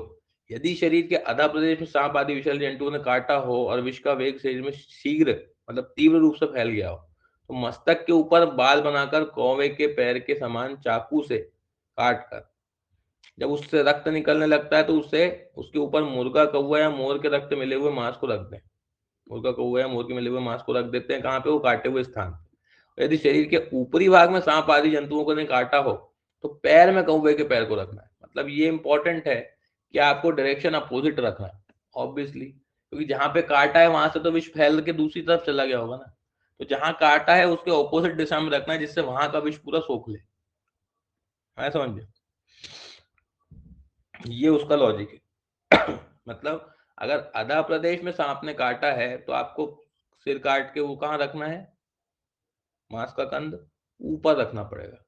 Speaker 1: यदि शरीर के अधा प्रदेश में सांप आदि विषैले जंतुओं ने काटा हो और विष का वेग शरीर में शीघ्र मतलब तीव्र रूप से फैल गया हो, तो मस्तक के ऊपर बाल बनाकर कौवे के पैर के समान चाकू से काट कर जब उससे रक्त निकलने लगता है तो उसे उसके ऊपर मुर्गा कौवा या मोर के रक्त मिले हुए मांस को रख दें। मुर्गा कौवा या मोर के मिले हुए मांस को रख देते हैं कहाँ पे? वो काटे हुए स्थान। यदि शरीर के ऊपरी भाग में सांप आदि जंतुओं को ने काटा हो तो पैर में कौवे के पैर को रखना है। मतलब ये इंपॉर्टेंट है कि आपको डायरेक्शन अपोजिट रखना है ऑब्वियसली, क्योंकि जहां पे काटा है वहां से तो विष फैल के दूसरी तरफ चला गया होगा ना। तो जहां काटा है उसके ऑपोजिट दिशा में रखना है जिससे वहां का विष पूरा सोख ले। है समझ? ये उसका लॉजिक है। मतलब अगर आधा प्रदेश में सांप ने काटा है तो आपको सिर काट के वो कहाँ रखना है? मांस का कंद ऊपर रखना पड़ेगा।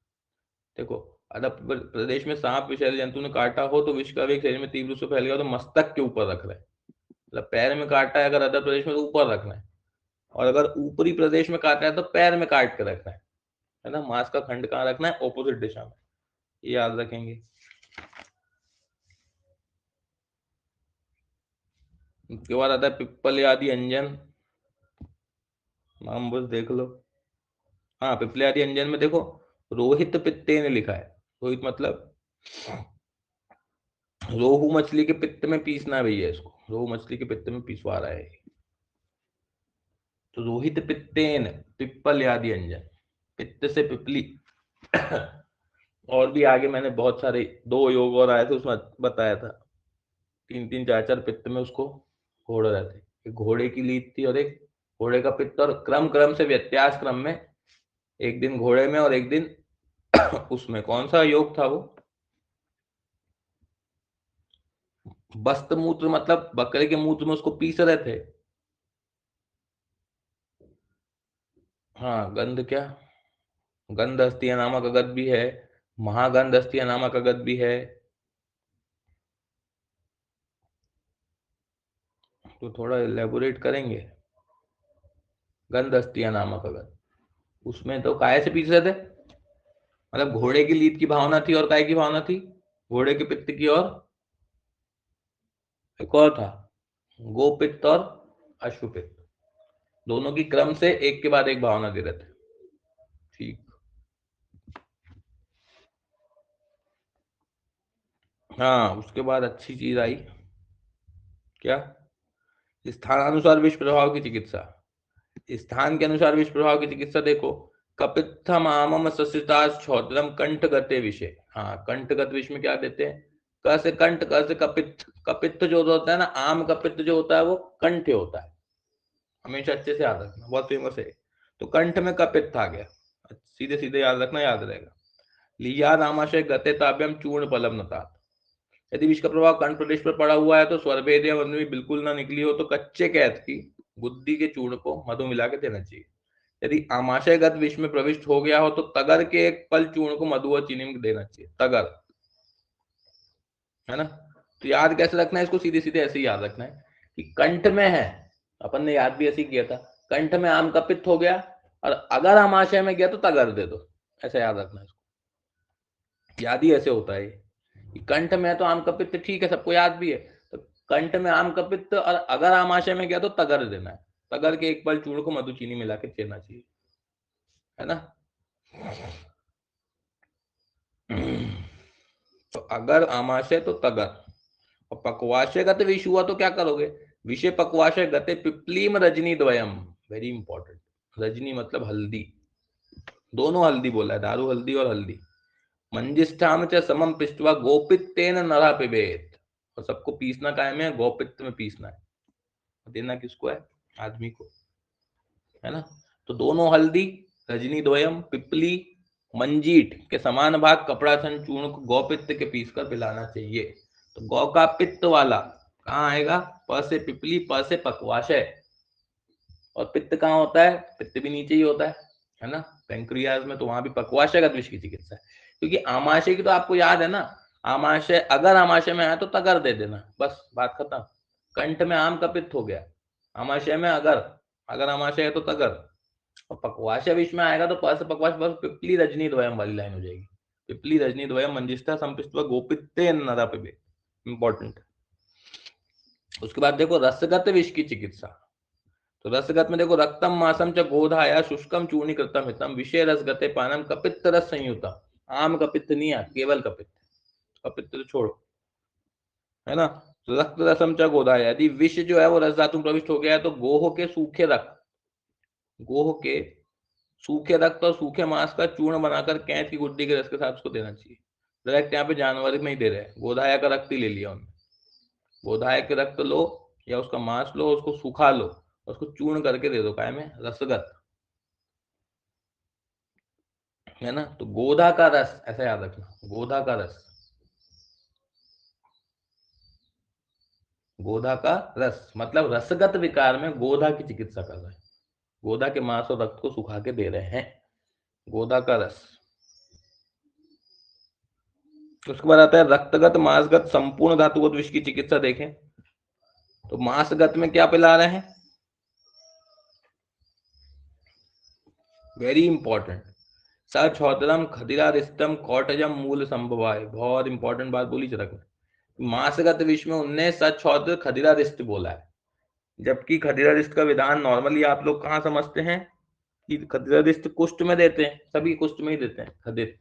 Speaker 1: देखो, आधा प्रदेश में सांप विषैले जंतु ने काटा हो तो विष का वेग शरीर में तीव्र रूप से फैल गया तो मस्तक के ऊपर रख रहे हैं। मतलब पैर में काटा है अगर आधा प्रदेश में तो ऊपर रखना है, और अगर ऊपरी प्रदेश में काटा है तो पैर में काट के रखना है ना। मांस का खंड कहाँ रखना है? ऑपोजिट दिशा में। ये याद रखेंगे। उसके बाद आता है पिप्पल आदि अंजन। नाम बस देख लो। हाँ, पिप्पल आदि अंजन में देखो रोहित पित्ते ने लिखा है। रोहित मतलब रोहू मछली के पित्त में पीसना है भैया इसको। रोहू मछली के पित्त में पिसवा रहा है। तो रोहित पित्तेन पिप्पल आदि अंजन, पित्त से पिपली। और भी आगे मैंने बहुत सारे 2 योग और आए थे उसमें बताया था। 3-3 4-4 पित्त में उसको घोड़े रहते। एक घोड़े की लीद थी और एक घोड़े का पित्त, और क्रम क्रम से व्यत्यास क्रम में एक दिन घोड़े में और एक दिन उसमें। कौन सा योग था वो? बस्त मूत्र, मतलब बकरे के मूत्र में उसको पीस रहे थे। हाँ, गंध क्या? गंध अस्थिया नामक अगध भी है, महागंध अस्थिया नामक अगध भी है। तो थोड़ा एलेबोरेट करेंगे। गंध अस्थिया नामक अगध, उसमें तो काय से पीस रहे थे? मतलब घोड़े की लीद की भावना थी और काय की भावना थी? घोड़े के पित्त की, और एक और था गोपित्त और अश्वपित्त। दोनों की क्रम से एक के बाद एक भावना दे रहे थे। ठीक। हाँ, उसके बाद अच्छी चीज आई। क्या? स्थानानुसार विष प्रभाव की चिकित्सा। स्थान के अनुसार विष प्रभाव की चिकित्सा देखो। कपित्थम आमम सस्यतास क्षौत्रम कंठगते विषय। हाँ, कंठगत विष में क्या देते हैं? क से कंठ, क से कपित्थ। कपित्थ जो होता है ना, आम कपित्थ जो होता है वो कंठ होता है। हमेशा अच्छे से याद रखना, बहुत फेमस है। तो कंठ में कपित्थ आ गया, सीधे सीधे याद रखना, याद रहेगा। लिया नामाशय गते ताभ्यम चूर्ण पलम नता। यदि विष का प्रभाव कंठ प्रदेश पर पड़ा हुआ है तो स्वरभेद या वंदनी बिल्कुल ना निकली हो तो कच्चे कैथ की गुद्दी के चूर्ण को मधु मिला के देना चाहिए। यदि आमाशयगत विष में प्रविष्ट हो गया हो तो तगर के एक पल चूर्ण को मधु और चीनी में देना चाहिए। तगर, है ना। तो याद कैसे रखना है इसको? सीधे सीधे ऐसे ही याद रखना है कि कंठ में है, अपन ने याद भी ऐसे ही किया था, कंठ में आम का पित्त हो गया और अगर आमाशय में गया तो तगर दे दो। ऐसा याद रखना है इसको। याद ही ऐसे होता है कंठ में है तो आम का पित्त, ठीक है, सबको याद भी है। तो कंठ में आम का पित्त और अगर आमाशय में गया तो तगर देना है। तगर के एक पल चूर्ण को मधु चीनी मिला के देना चाहिए, है ना। तो अगर आमाशय तो तगर, और पक्वाशय गत विष हुआ तो क्या करोगे? विषय पक्वाशय गते पिपलीम रजनी द्वयम। Very important. रजनी मतलब हल्दी, दोनों हल्दी बोला है, दारू हल्दी और हल्दी। मंजिष्ठाम च समम पिष्टवा गोपित्तेन नरा पिबेत। और सबको पीसना कायम है, गोपित्त में पीसना है। देना किसको है? आदमी को, है ना। तो दोनों हल्दी, रजनी द्वयम, पिपली, मंजीट के समान भाग कपड़ा सन चूर्ण को गौपित्त के पीस कर पिलाना चाहिए। तो गौ का पित्त वाला कहाँ आएगा? प से पिपली, प से पक्वाशय। और पित्त कहाँ होता है? पित्त भी नीचे ही होता है ना, पेंक्रियाज में। तो वहां भी पक्वाशय का विष की चिकित्सा है। क्योंकि आमाशय की तो आपको याद है ना, आमाशय, अगर आमाशय में आया तो तगर दे देना, बस बात खत्म। कंठ में आम का पित्त हो गया, आमाशय में अगर, अगर आमाशय है तो तगर, और पक्वाशय विष में आएगा तो प से पक्वाश, बस पिपली रजनी द्वयम वाली लाइन हो जाएगी। पिपली रजनी द्वयम मंजिष्ठा संपिष्टवा गोपित्ते नरा पिबेत। इंपॉर्टेंट। उसके बाद देखो रसगत विष की चिकित्सा। तो रसगत में देखो रक्तम मासम च गोधाया शुष्कम चूर्णीकृतम हितम विषय रसगते पानम कपित्त रस संयुतम। आम कपित्त नहीं है, केवल कपित्त। कपित्त छोड़ो, है ना। रक्त रसम च गोधा, यदि विष जो है वो रस धातु में प्रविष्ट हो गया है तो गोह के सूखे रक्त, गोह के सूखे रक्त और सूखे मांस का चूर्ण बनाकर कैंच की गुड्डी के रस के साथ उसको देना चाहिए। डायरेक्ट यहाँ पे जानवर में ही दे रहे हैं, गोधाया का रक्त ही ले लिया उन्होंने। गोधाया के रक्त लो या उसका मांस लो, उसको सुखा लो, उसको चूर्ण करके दे दो काय में, रसगत, है ना। तो गोधा का रस, ऐसा याद रखना, गोधा का रस, गोधा का रस मतलब रसगत विकार में गोधा की चिकित्सा कर रहे हैं, गोधा के मांस और रक्त को सुखा के दे रहे हैं, गोधा का रस। उसके बाद आता है रक्तगत मांसगत संपूर्ण धातुगत विष की चिकित्सा। देखें तो मांसगत में क्या पिला रहे हैं, वेरी इंपॉर्टेंट, सछोदरम खदिरारिष्टम कौटजम मूल संभवाय, बहुत इंपॉर्टेंट बात बोली चरक ने। मांसगत विष में उनने सछोदर खदिरारिष्ट बोला है, जबकि खदिरारिष्ट का विधान नॉर्मली आप लोग कहाँ समझते हैं कि खदिरारिष्ट कुष्ठ में देते हैं, सभी कुष्ठ में ही देते हैं खदिर,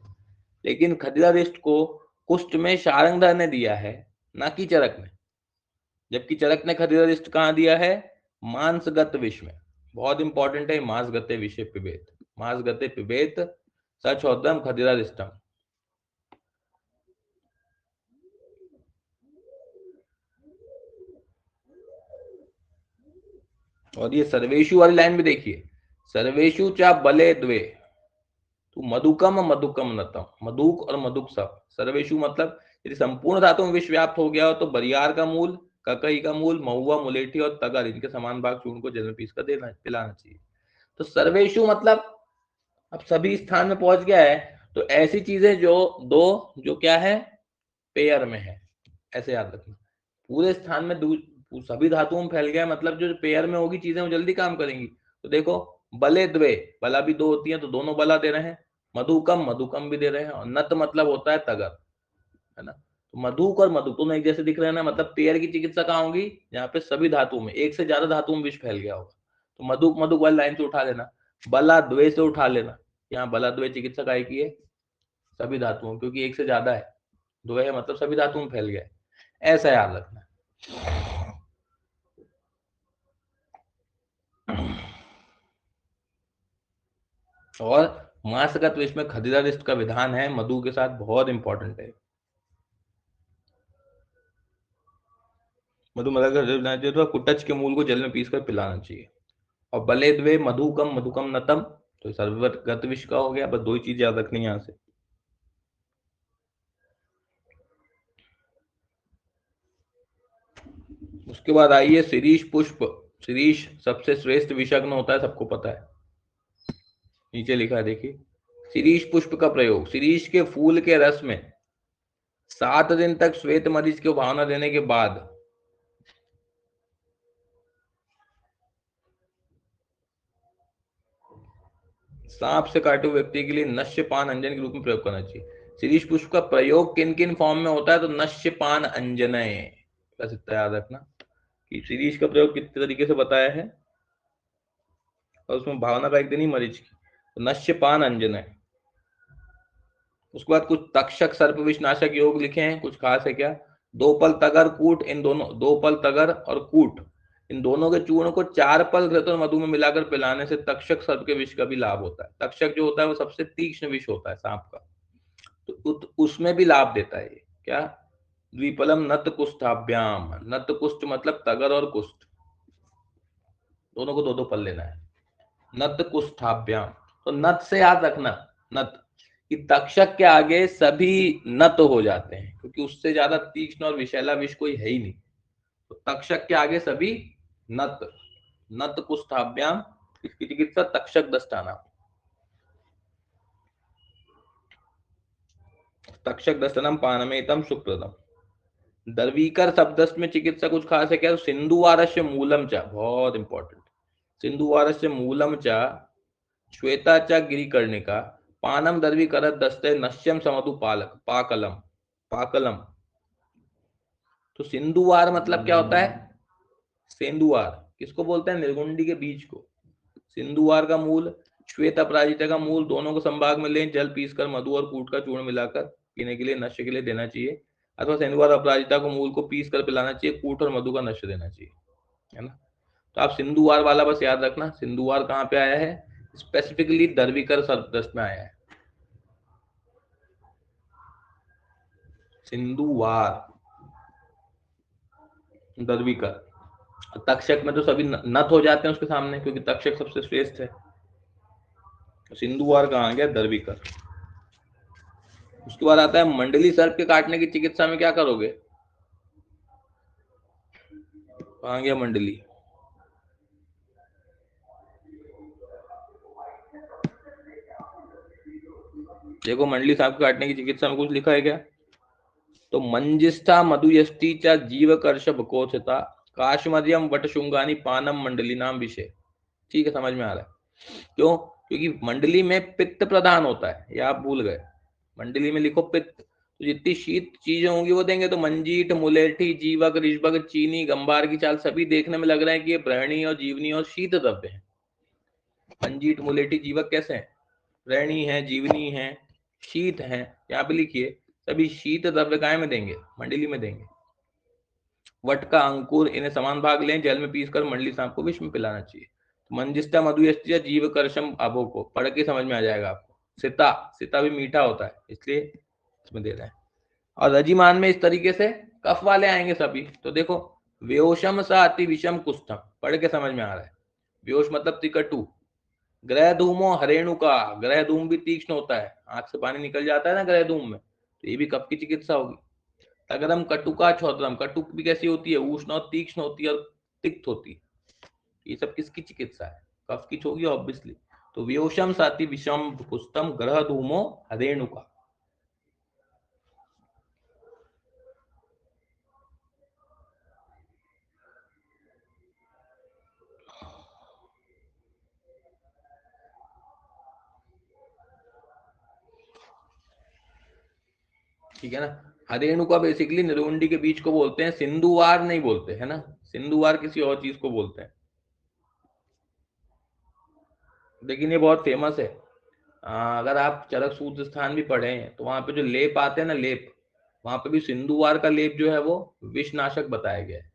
Speaker 1: लेकिन खदिरारिष्ट को कुष्ठ में शारंगधर ने दिया है, ना कि चरक ने, जबकि चरक ने खदिरारिष्ट कहाँ दिया है, मांसगत विष में। बहुत इंपॉर्टेंट है मांसगते विषय पिबेत, मांसगते पिबेत सछोदरम खदिरारिष्टम। और ये सर्वेशु वाली लाइन भी देखिए, सर्वेशु चा बले द्वे तो मधुकम मधुकम नतम, मधुक और मधुक सब, सर्वेशु मतलब यदि संपूर्ण धातु में विष व्याप्त हो गया हो तो बरियार का मूल, ककई का मूल, महुआ, मुलेठी और तगर, इनके समान भाग चूर्ण को जल में पीस कर देना, पिलाना चाहिए। तो सर्वेशु मतलब अब सभी स्थान में पहुंच गया है, तो ऐसी चीजें जो दो जो क्या है पेयर में है, ऐसे याद रखना। पूरे स्थान में सभी धातुओं में फैल गया, मतलब जो पेयर में होगी चीजें वो जल्दी काम करेंगी। तो देखो बले द्वे, बला भी दो होती है तो दोनों बला दे रहे हैं, मधुकम मधुकम भी दे रहे हैं, और नत मतलब होता है तगर, है ना। तो मधुक और मधुक दोनों एक जैसे दिख रहे हैं ना, मतलब पेयर की चिकित्सा कहाँ होगी, जहाँ पे सभी धातुओं में, एक से ज्यादा धातुओं में विष फैल गया होगा। तो मधुक मधुक वाली लाइन से उठा लेना, बला द्वे से उठा लेना, यहाँ बला द्वे चिकित्सा काय की है, सभी धातुओं, क्योंकि एक से ज्यादा है, द्वे है मतलब सभी धातुओं में फैल गया है, ऐसा याद रखना। और मांसगत विष में खदिरारिष्ट का विधान है मधु के साथ, बहुत इंपॉर्टेंट है। मधु मतलब कुटच के मूल को जल में पीसकर पिलाना चाहिए। और बले द्वे मधुकम मधुकम नतम, तो सर्वगत विष का हो गया, बस दो ही चीज याद रखनी है यहाँ से। उसके बाद आइए शिरीष पुष्प, शिरीष सबसे श्रेष्ठ विषग्न होता है, सबको पता है, नीचे लिखा है देखिए, शिरीष पुष्प का प्रयोग, शिरीष के फूल के रस में 7 दिन तक श्वेत मरीच को भावना देने के बाद सांप से काटे हुए व्यक्ति के लिए नश्यपान अंजन के रूप में प्रयोग करना चाहिए। शिरीष पुष्प का प्रयोग किन किन फॉर्म में होता है, तो नश्यपान अंजनय, बस इतना याद रखना कि शिरीष का प्रयोग कितने तरीके से बताया है, और उसमें भावना का एक दिन ही मरीज की, तो नश्यपान अंजनय। उसके बाद कुछ तक्षक सर्प विषनाशक योग लिखे हैं, कुछ खास है क्या, दो पल तगर कूट, इन दोनों, दो पल तगर और कूट, इन दोनों के चूर्ण को 4 पल घृत और मधु में मिलाकर पिलाने से तक्षक सर्प के विष का भी लाभ होता है। तक्षक जो होता है वो सबसे तीक्ष्ण विष होता है सांप का, तो उसमें भी लाभ देता है ये, क्या, द्विपलम नत कुष्ठाभ्याम, नत कुष्ठ मतलब तगर और कुष्ठ, दोनों को 2-2 पल लेना है, नत कुष्ठाभ्याम। तो नत से याद रखना, नत कि तक्षक के आगे सभी नत हो जाते हैं, क्योंकि उससे ज्यादा तीक्ष्ण और विषैला विष कोई है ही नहीं, तो तक्षक के आगे सभी नत, नत कुष्ठाभ्याम, इसकी चिकित्सा तक्षक दस्ताना, तक्षक दस्तानम पानमेतम सुप्रदम। दर्वीकर शब्दस्त में चिकित्सा कुछ खास है क्या, तो सिंधुवारस्य मूलम चा, बहुत इंपॉर्टेंट, सिंधुवारस्य मूलम चा श्वेता चा गिरिकर्णिका पानम दर्वी करत दस्ते नश्यम समधु पालक पाकलम, पाकलम। तो सिंधुवार मतलब क्या होता है, सेंधुवार किसको बोलते हैं, निर्गुंडी के बीज को, सिंधुवार का मूल, श्वेत अपराजिता का मूल, दोनों को संभाग में लें, जल पीसकर मधु और कूट का चूर्ण मिलाकर पीने के लिए, नशे के लिए देना चाहिए। अथवा सिंधुवार अपराजिता को मूल को पीस कर पिलाना चाहिए, कूट और मधु का नशा देना चाहिए, है ना। तो आप सिंधुवार वाला बस याद रखना। सिंधुवार कहाँ पे आया है? स्पेसिफिकली दर्विकर सर्पदस्त में आया है, सिंधुवार दर्विकर। तक्षक में तो सभी नत हो जाते हैं उसके सामने, क्योंकि तक्षक सबसे श्रेष्ठ है। सिंधुवार कहाँ गया? दर्विकर। उसके बाद आता है मंडली सर्प के काटने की चिकित्सा में क्या करोगे? कहाँ गया मंडली? देखो मंडली सांप काटने की चिकित्सा में कुछ लिखा है क्या? तो मंजिष्ठा मधुयष्टि च जीवकर्ष बकोचता काशमध्यम वटशुंगानी पानम मंडली नाम विषय। ठीक है, समझ में आ रहा है क्यों? क्योंकि मंडली में पित्त प्रधान होता है, ये आप भूल गए। मंडली में लिखो पित्त, तो जितनी शीत चीजें होंगी वो देंगे। तो मंजीठ, मुलेठी, जीवक, ऋषभक, चीनी, गंबार की चाल सभी देखने में लग रहे हैं कि ये ब्रहणी और जीवनी और शीत द्रव्य है। मंजीठ, मुलेठी, जीवक कैसे हैं? ब्रहणी है, जीवनी है, शीत है। यहाँ पे लिखिए सभी शीत द्रव्य काय में देंगे? मंडली में देंगे। वट का अंकुर, इन्हें समान भाग लें, जल में पीसकर मंडली सांप को विष में पिलाना चाहिए। मंजिष्ठा मधुयष्टि जीव कर्षम अभो को पढ़ के समझ में आ जाएगा आपको। सीता, सीता भी मीठा होता है इसलिए इसमें दे रहे हैं। और रजिमान में इस तरीके से कफ वाले आएंगे सभी। तो देखो व्योषम सा अति विषम कुष्ठम, पढ़ के समझ में आ रहा है। व्योष मतलब तिकटू। ग्रह धूमो हरेणु का, ग्रह धूम भी तीक्ष्ण होता है, आंख से पानी निकल जाता है ना ग्रह धूम में, तो ये भी कफ की चिकित्सा होगी। तगरम कटुका छौदरम, कटुक भी कैसी होती है? उष्ण और तीक्ष्ण होती है और तिक्त होती है। ये सब किसकी चिकित्सा है? कफ की होगी ऑब्वियसली। तो व्योषम साति विषम कुष्ठम ग्रह धूमो हरेणु का। ठीक है ना। हरेणु का बेसिकली निरुंडी के बीच को बोलते हैं, सिंधुवार नहीं बोलते, है ना। सिंधुवार किसी और चीज को बोलते हैं, लेकिन ये बहुत फेमस है। अगर आप चरक सूत्र स्थान भी पढ़े हैं तो वहां पे जो लेप आते हैं ना, लेप, वहां पे भी सिंधुवार का लेप जो है वो विषनाशक बताया गया है।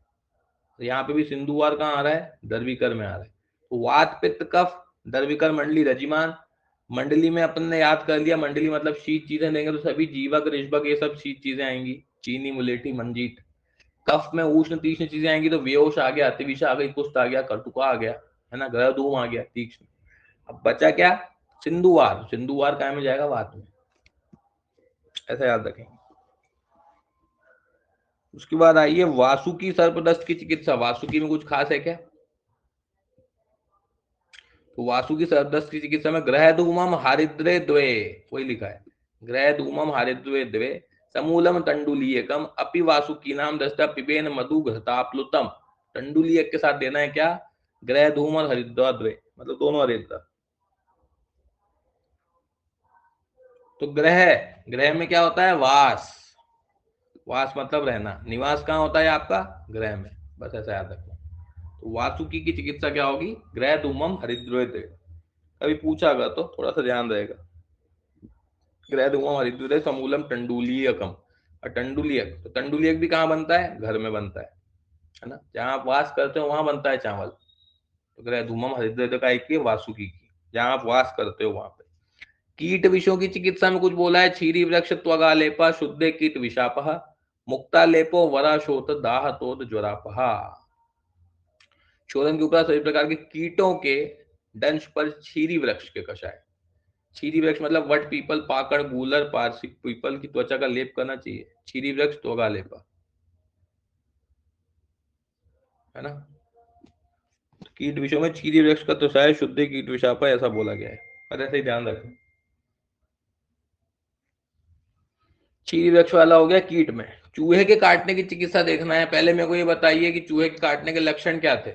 Speaker 1: तो यहाँ पे भी सिंधुवार कहाँ आ रहा है? दर्विकर में आ रहा है। तो वात पित्त कफ, दर्विकर मंडली रजिमान। मंडली में अपन ने याद कर लिया, मंडली मतलब शीत चीजें देंगे तो सभी जीवक, ऋषभक, ये सब शीत चीजें आएंगी, चीनी, मुलेठी, मंजीत। कफ में उष्ण तीक्ष्ण चीजें आएंगी, तो व्योष आ गया, अतिविषा आ गई, कुष्ठ आ गया, कर्तुका आ गया, है ना, ग्रह धूम आ गया तीक्ष्ण। अब बचा क्या? सिंधुवार। सिंधुवार काय में जाएगा? वात में। ऐसा याद रखें। उसके बाद आइए वासुकी सर्पदस्त की चिकित्सा। वासुकी में कुछ खास है क्या? तो वासुकी सर्पदस्त की चिकित्सा में ग्रह धूमम हरिद्रे द्वे, वही लिखा है, ग्रह धूमम हरिद्रे द्वे समूलम तंडुलीयकम अपि वासुकी नाम दस्ता पिबेन मधु घृताप्लुतम। तंडुलीयक के साथ देना है क्या? ग्रह धूम और हरिद्रा द्वे, मतलब दोनों हरिद्रा। तो ग्रह, ग्रह में क्या होता है? वास। वास मतलब रहना, निवास कहाँ होता है आपका? ग्रह में। बस ऐसा याद रखो। तो वासुकी की चिकित्सा क्या होगी? ग्रह धूमम हरिद्रोय। कभी पूछा अगर तो थोड़ा सा ध्यान रहेगा। ग्रह धूमम हरिद्रोय समूलम टंडुलियकम। और टंडुलियक, तो टंडुलियक भी कहाँ बनता है? घर में बनता है ना। जहाँ आप वास करते हो वहां बनता है चावल। तो ग्रह धूमम हरिद्रोय का एक वासुकी की, जहाँ आप वास करते हो वहां पे। कीट विषयों की चिकित्सा में कुछ बोला है। छीरी वृक्ष त्वगालेपा शुद्धे कीट विषापह मुक्तालेपो वराशोत दाहतोत ज्वरापहा। शोधन के ऊपर सभी प्रकार के कीटों के दंश पर छीरी वृक्ष के कषाय। छीरी वृक्ष मतलब what people, Pakur, Gular, Parsik people की त्वचा का लेप करना चाहिए। छीरी वृक्ष त्वगालेपा, है ना। कीट विषयों में छीरी वृक्ष का त्वचाय शुद्ध कीट विषापा ऐसा बोला गया है, पर ऐसे ही ध्यान रखें। चीरी वृक्ष वाला हो गया कीट में। चूहे के काटने की चिकित्सा देखना है। पहले मेरे को ये बताइए कि चूहे के काटने के लक्षण क्या थे?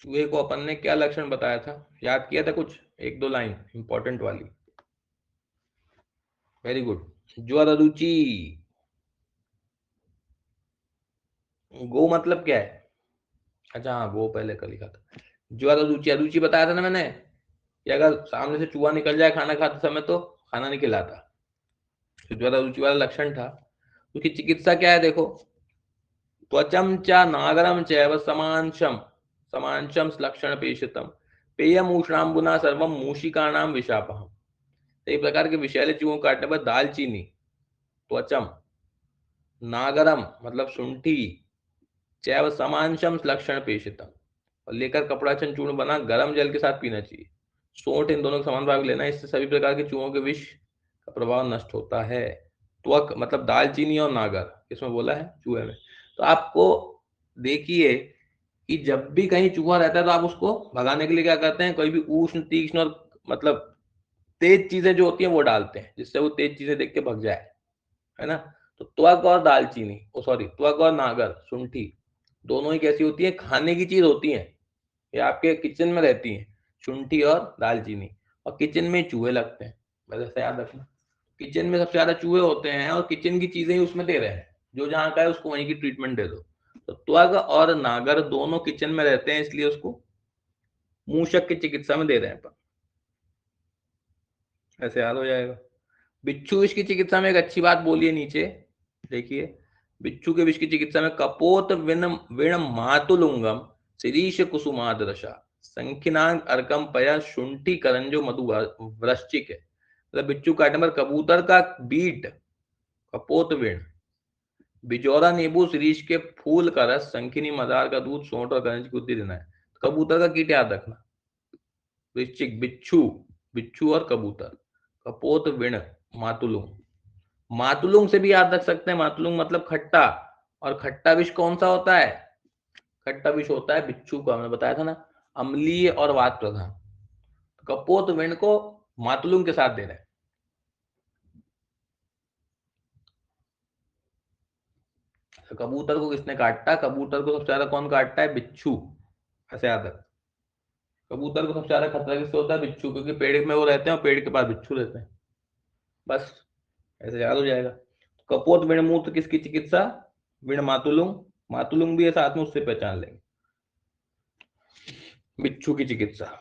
Speaker 1: चूहे को अपन ने क्या लक्षण बताया था? याद किया था कुछ? एक दो लाइन इंपॉर्टेंट वाली। Very good. ज्वर, रुचि। गो मतलब क्या है? अच्छा हाँ, गो पहले का लिखा था। ज्वर, रुचि, रुचि बताया था ना मैंने कि अगर सामने से चूहा निकल जाए खाना खाते समय तो खाना नहीं खिलाता, तो ज्यादा रुचि वाला लक्षण था। उसकी चिकित्सा क्या है देखो, त्वचम च नागरम चैव समांशम समांशम लक्षण पेशितम पेयम उष्णाम्बुना सर्वम मूषिकाणाम विषापहम। एक प्रकार के विषैले चूहों काटने पर दालचीनी, त्वचम, नागरम मतलब शुंठी, चैव समांशम लक्षण पेशितम, और लेकर कपड़ाचन चूर्ण बना गर्म जल के साथ पीना चाहिए। सोंठ इन दोनों का समान भाग लेना, इससे सभी प्रकार के चूहों के विष का प्रभाव नष्ट होता है। त्वक मतलब दालचीनी और नागर, इसमें बोला है चूहे में। तो आपको देखिए कि जब भी कहीं चूहा रहता है तो आप उसको भगाने के लिए क्या करते हैं, कोई भी उष्ण तीक्ष्ण और मतलब तेज चीजें जो होती हैं वो डालते हैं, जिससे वो तेज चीजें देख के भग जाए, है ना। तो त्वक और दालचीनी, ओ सॉरी, त्वक और नागर, शुंठी, दोनों ही कैसी होती है, खाने की चीज होती है, ये आपके किचन में रहती है, शुंठी और दालचीनी। और किचन में चूहे लगते हैं, बस ऐसा याद रखना। किचन में सबसे ज्यादा चूहे होते हैं और किचन की चीजें ही उसमें दे रहे हैं, जो जहां का है उसको वहीं की ट्रीटमेंट दे दो। तो त्वग और नागर दोनों किचन में रहते हैं, इसलिए उसको मूषक की चिकित्सा में दे रहे हैं अपन, ऐसे याद हो जाएगा। बिच्छू विष की चिकित्सा में एक अच्छी बात बोली है नीचे, देखिए, बिच्छू के विष की चिकित्सा में कपोत विन विण मातुलुंगम शिरीष कुसुमादरशा संखिनांग अर्कम पया शुंठी करंजो मधु वृश्चिक है। मतलब बिच्छू काटने पर कबूतर का बीट, कपोत विण, बिजौरा नींबू शिरीष के फूल का रस, संखिनी मदार का दूध, सौंठ और करंज की गुद्दी देना है। कबूतर का कीट याद रखना, वृश्चिक, बिच्छू, बिच्छू और कबूतर, कपोत विण, मातुलुंग। मातुलुंग से भी याद रख सकते हैं, मातुलुंग मतलब खट्टा, और खट्टा विष कौन सा होता है, खट्टा विष होता है बिच्छू का, हमने बताया था ना, अम्लीय और वात प्रधान। कपोत विण को मातुलुंग के साथ दे रहे हैं। तो कबूतर को किसने काटता, कबूतर को सबसे ज्यादा कौन काटता है, बिच्छू, ऐसे याद रख। कबूतर को सबसे ज्यादा खतरा किससे होता है, बिच्छू, क्योंकि पेड़ में वो रहते हैं और पेड़ के पास बिच्छू रहते हैं, बस ऐसे याद हो जाएगा। कपोत विण मूत्र किसकी चिकित्सा, विण मातुलुंग, मातुलुंग भी है साथ में, उससे पहचान लेंगे, बिच्छू की चिकित्सा।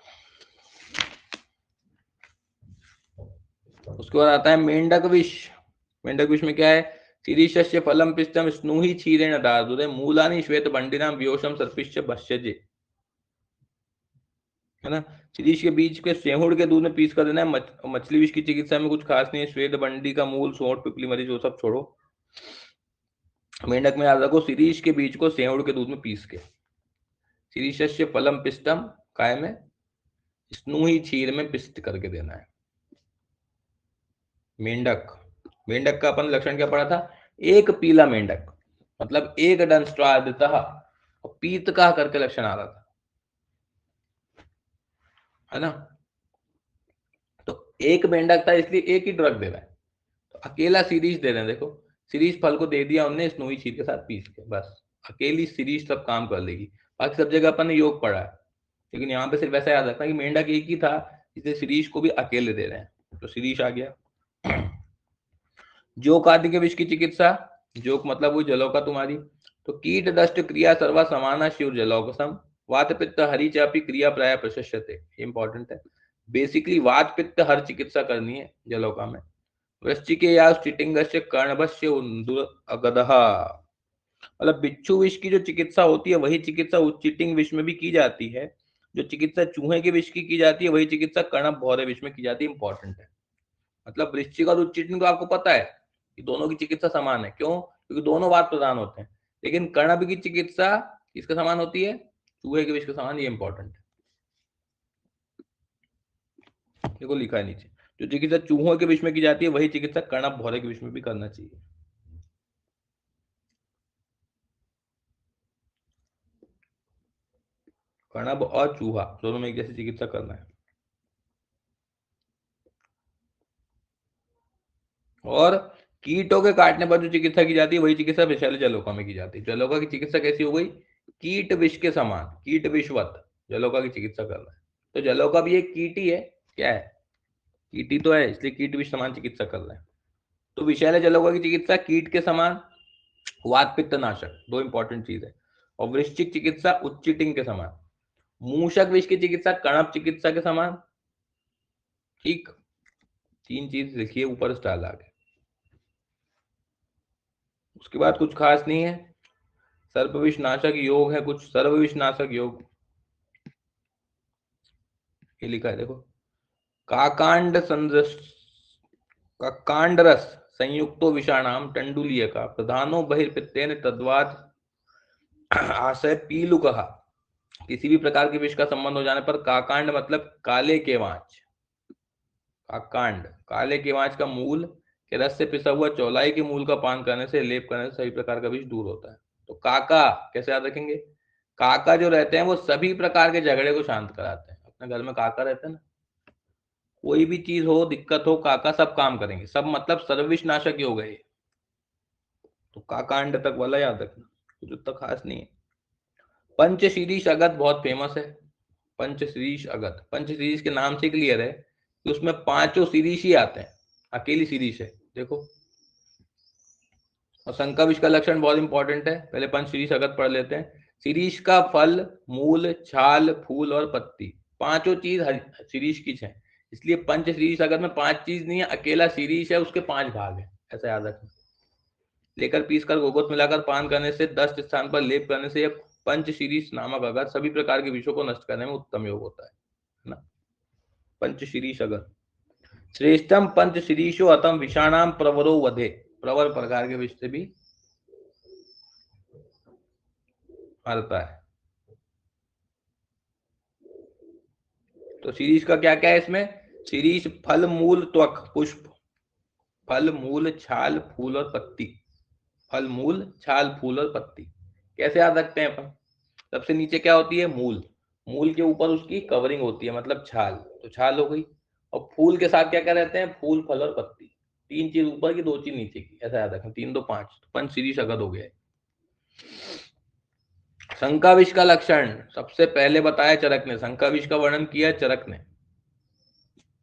Speaker 1: उसके बाद आता है मेंढक विष। मेंढक विष में क्या है, शिरीषस्य फलम पिष्टम स्नूहि क्षीरेण दार्दुरे मूलानि श्वेत बंडिनाम व्योषम सर्पिश्च भस्यजे, है ना। शिरीष के बीज के सेहुड़ के दूध में पीस कर देना है। मछली विष की चिकित्सा में कुछ खास नहीं है, श्वेत बंडी का मूल, सौंठ, पिपली, मरीच, वो सब छोड़ो। मेंढक में याद रखो, शिरीष के बीज को सेहुड़ के दूध में पीस के, शिरीषस्य फलम पिष्टम काय में, स्नूहि क्षीर में पिष्ट करके देना है। मेंढक, मेंढक का अपन लक्षण क्या पढ़ा था, एक पीला मेंढक, मतलब एक दंष्ट्रादितः, और पीत का करके लक्षण आ रहा था, है ना। तो एक मेंढक था इसलिए एक ही ड्रग दे रहा है, तो अकेला सीरीज दे रहे हैं, देखो सीरीज फल को दे दिया उनने स्नोई चीज के साथ पीस के, बस अकेली सीरीज सब काम कर लेगी। बाकी सब जगह अपन ने योग पढ़ा है, लेकिन यहाँ पे सिर्फ ऐसा याद रखना कि मेंढक एक ही था, इसलिए सीरीज को भी अकेले दे रहे हैं, तो सीरीज आ गया। जोक आदि के विष की चिकित्सा, जोक मतलब वो जलौका तुम्हारी, तो कीट दष्ट क्रिया सर्वा समाना शिव जलौकसम वात पित्त हरि चापी क्रिया प्राय प्रशस्यते, इंपॉर्टेंट है। बेसिकली वात पित्त हर चिकित्सा करनी है जलौका में। वृश्चिके या स्टिटिंगस्य कर्णभस्य उन्दुर अगदहा, मतलब बिच्छू विष की जो चिकित्सा होती है वही चिकित्सा उच्चिटिंग विष में भी की जाती है, जो चिकित्सा चूहे के विष की जाती है वही चिकित्सा कर्णभ भौरे विष में की जाती है, इंपॉर्टेंट है। मतलब वृश्चिक और उच्चिटिंग तो आपको पता है कि दोनों की चिकित्सा समान है, क्यों, क्योंकि दोनों वात प्रधान होते हैं, लेकिन कर्णभ की चिकित्सा किसके समान होती है, चूहे के विष के समान, ये इंपॉर्टेंट है। देखो लिखा है नीचे, जो चिकित्सा चूहों के विष में की जाती है वही चिकित्सा कर्णभ भौरे के विष में भी करना चाहिए। कर्णभ और चूहा दोनों में एक जैसी चिकित्सा करना है। और कीटों के काटने पर जो चिकित्सा की जाती है वही चिकित्सा विषैले जलौका में की जाती है। जलौका की चिकित्सा कैसी हो गई, कीट विष के समान, कीट विषवत जलौका की चिकित्सा करना है। तो जलौका भी एक कीट ही है, क्या है, कीट ही तो है, इसलिए कीट विष समान चिकित्सा कर रहे हैं। तो विषैले जलौका की चिकित्सा कीट के समान, वात पित्त नाशक, दो इंपॉर्टेंट चीज है। और वृश्चिक चिकित्सा उच्चिटिंग के समान, मूषक विष की चिकित्सा कर्णभ चिकित्सा के समान, ठीक। तीन चीज लिखिए, ऊपर स्टाइल आ गया। उसके बाद कुछ खास नहीं है। सर्पविषनाशक योग है, कुछ सर्वविषनाशक योग ये लिखा है देखो। काकांड काकांडरस संयुक्तो विषाणाम टंडुलिय का प्रधानो बहिर्पित्तेन तद्वाद आशय पीलु कहा। किसी भी प्रकार के विष का संबंध हो जाने पर काकांड मतलब काले केवांच, काकांड काले केवांच का मूल के रस से पिसा हुआ चौलाई के मूल का पान करने से, लेप करने से सभी प्रकार का विष दूर होता है। तो काका कैसे याद रखेंगे? काका जो रहते हैं वो सभी प्रकार के झगड़े को शांत कराते हैं। अपने घर में काका रहते हैं ना, कोई भी चीज हो, दिक्कत हो, काका सब काम करेंगे, सब मतलब सर्वविषनाशक ही हो गए। तो काकांड तक वाला याद रखना, कुछ उतना खास नहीं है। पंचशीरीष अगत बहुत फेमस है। पंचशीरीष अगत, पंचशीरीष के नाम से क्लियर है कि उसमें पांचों शीरीष ही आते हैं, अकेली शीरीष है देखो। और शंका विष का लक्षण बहुत इंपॉर्टेंट है, पहले पंचशीरीष अगत पढ़ लेते हैं। शीरीष का फल, मूल, छाल, फूल और पत्ती, पांचों चीज शीरीष की है, इसलिए पंचशीरीष अगत में पांच चीज नहीं है, अकेला शीरीष है, उसके पांच भाग है, ऐसा याद रखना। लेकर पीसकर गोगोत मिलाकर पान करने से, दस्त स्थान पर लेप करने से, यह पंचशीरीष नामक अगत सभी प्रकार के विषयों को नष्ट करने में उत्तम योग होता है ना। पंचशीरीष अगत श्रेष्ठम पंचशीरीषो अतम विषाणाम प्रवरो वधे, प्रवर प्रकार के विष से भी आता है। तो शीरीष का क्या क्या है इसमें? शीरीष फल, मूल, त्वक, पुष्प, फल, मूल, छाल, फूल और पत्ती, फल, मूल, छाल, फूल और पत्ती। कैसे याद रखते हैं अपन? सबसे नीचे क्या होती है? मूल, मूल के ऊपर उसकी कवरिंग होती है मतलब छाल, तो छाल हो गई। और फूल के साथ क्या क्या रहते हैं? फूल, फल और पत्ती, तीन चीज ऊपर की, दो चीज नीचे की, ऐसा याद रखें। तीन दो पांच, तो पंच शीरीष अगत हो गया है। शंका विष का लक्षण सबसे पहले बताया चरक ने, शंका विष का वर्णन किया चरक ने,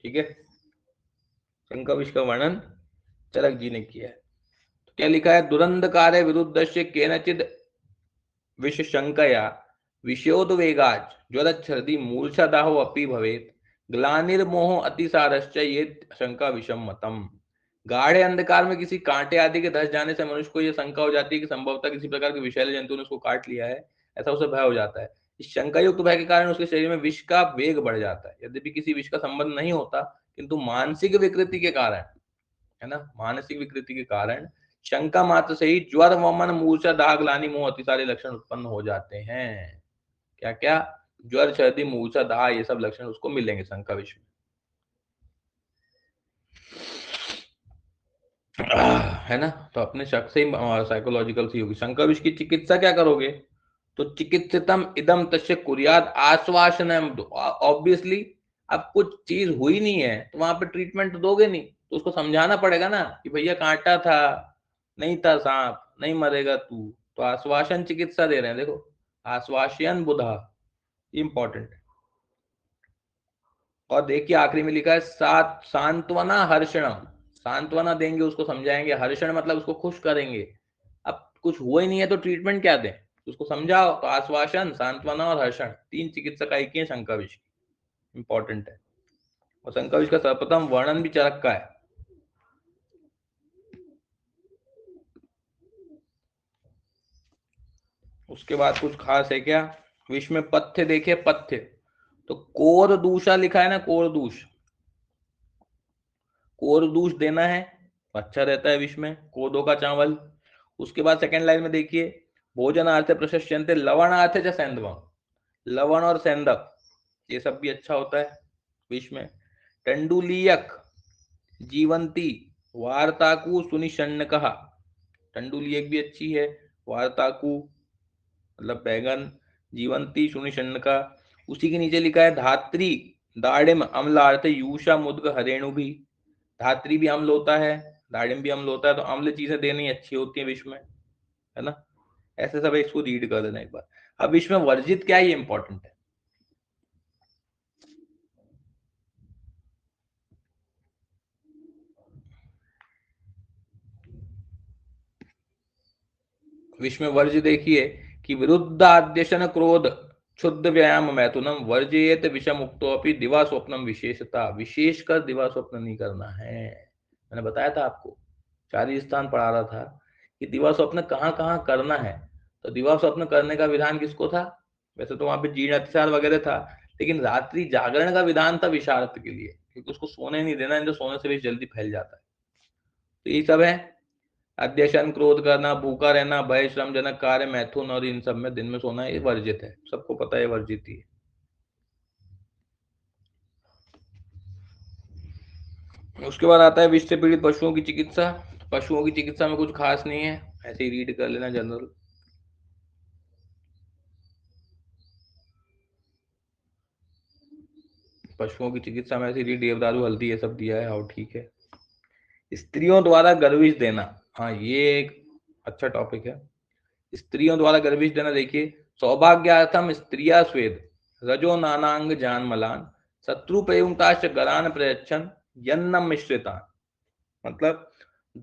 Speaker 1: ठीक है। शंका विष का वर्णन चरक जी ने किया है। तो क्या लिखा है? दुरंधकारे विरुद्धस्य केनचिद विष शंकया विषयोद्वेगाज ज्वरच्छर्दी मूर्छादाहो अपि भवेत ग्लानिर्मोह अतिसारश्च ये शंका विषम मतम। गाढ़े अंधकार में किसी कांटे आदि के धस जाने से मनुष्य को यह शंका हो जाती है कि संभवतः किसी प्रकार के विषैले जंतु ने उसको काट लिया है, ऐसा उसे भय हो जाता है। इस शंका युक्त भय के कारण उसके शरीर में विष का वेग बढ़ जाता है। यद्यपि किसी विष का संबंध नहीं होता, किंतु मानसिक विकृति के कारण, है ना, मानसिक विकृति के कारण शंका मात्र से ही ज्वर, वमन, मूर्छा, दाह, ग्लानि, मोह, अति सारे लक्षण उत्पन्न हो जाते हैं। क्या क्या? ज्वर, सर्दी, मूर्छा, दाह, ये सब लक्षण उसको मिलेंगे शंका विष में, है ना। तो अपने शक से ही साइकोलॉजिकल सी होगी। शंका विष की चिकित्सा क्या करोगे? तो चिकित्सितम इदम तस्य कुर्याद आश्वासनम। ऑब्वियसली अब कुछ चीज हुई नहीं है तो वहां पे ट्रीटमेंट तो दोगे नहीं, तो उसको समझाना पड़ेगा ना कि भैया कांटा था, नहीं था सांप, नहीं मरेगा तू। तो आश्वासन चिकित्सा दे रहे हैं देखो, आश्वासन बुधा, इंपॉर्टेंट। और देखिए आखिरी में लिखा है सात सांत्वना हर्षणम, सांत्वना देंगे उसको, समझाएंगे। हर्षण मतलब उसको खुश करेंगे। अब कुछ हुआ ही नहीं है तो ट्रीटमेंट क्या दें? उसको समझाओ। तो आश्वासन, सांत्वना और हर्षण, तीन चिकित्सक आई की शंका विष की, इंपॉर्टेंट है। और शंका विष का सर्वप्रथम वर्णन भी चरक का है। उसके बाद कुछ खास है क्या? विष में पथ्य देखे, पथ्य तो कोर दूषा लिखा है ना, कोर दूष, कोर दूष देना है, अच्छा रहता है विष में, कोदो का चावल। उसके बाद सेकंड लाइन में देखिए, भोजन आर्थ प्रशस्यन्ते लवण आर्थ च सेंधवम, लवण और सेंधव ये सब भी अच्छा होता है विष में। टंडुलियक, जीवंती, वार्ताकु, सुनिशन्न कहा, टंडुलियक भी अच्छी है, वार्ताकु मतलब बैगन, जीवंती, सुनिशन्न का। उसी के नीचे लिखा है धात्री, दाड़िम, अम्लार्थ यूषा मुद्ग हरेणु भी, धात्री भी अम्ल होता है, दाड़िम भी अम्ल होता है, तो अम्ल चीजें देनी अच्छी होती है विष में, है ना। ऐसे सब इसको रीड कर देना एक बार। अब विष में वर्जित क्या है, ये इंपॉर्टेंट है। विष में वर्ज देखिए कि विरुद्धाद्यशन क्रोध, क्षुद्ध व्यायाम मैथुनम वर्जयेत विषम उक्तोपि दिवा स्वप्नम विशेषता, विशेषकर दिवा स्वप्न नहीं करना है। मैंने बताया था आपको, चारी स्थान पढ़ा रहा था कि दिवा स्वप्न कहाँ कहाँ करना है। तो दिवा स्वप्न करने का विधान किसको था? वैसे तो वहां पे जीर्ण अतिसार वगैरह था, लेकिन रात्रि जागरण का विधान था विशारद के लिए, क्योंकि उसको सोने नहीं देना, जो सोने से भी जल्दी फैल जाता है। तो ये सब है, अध्यशन, क्रोध करना, भूखा रहना, भय, श्रमजनक कार्य, मैथुन, और इन सब में दिन में सोना ये वर्जित है, सबको पता है वर्जित ही है। उसके बाद आता है विष से पीड़ित पशुओं की चिकित्सा। पशुओं की चिकित्सा में कुछ खास नहीं है, ऐसे ही रीड कर लेना जनरल। पशुओं की चिकित्सा में ऐसे रीड, देवदारू, हल्दी, ये सब दिया है, और ठीक है। स्त्रियों द्वारा गर्विश देना, हाँ ये एक अच्छा टॉपिक है। स्त्रियों द्वारा गर्विश देना, देखिए, सौभाग्यार्थम स्त्रिया स्वेद रजो नानांग जान मलान शत्रु प्रयुक्ताश्च गरान प्रयच्छन यन्नम मिश्रितान। मतलब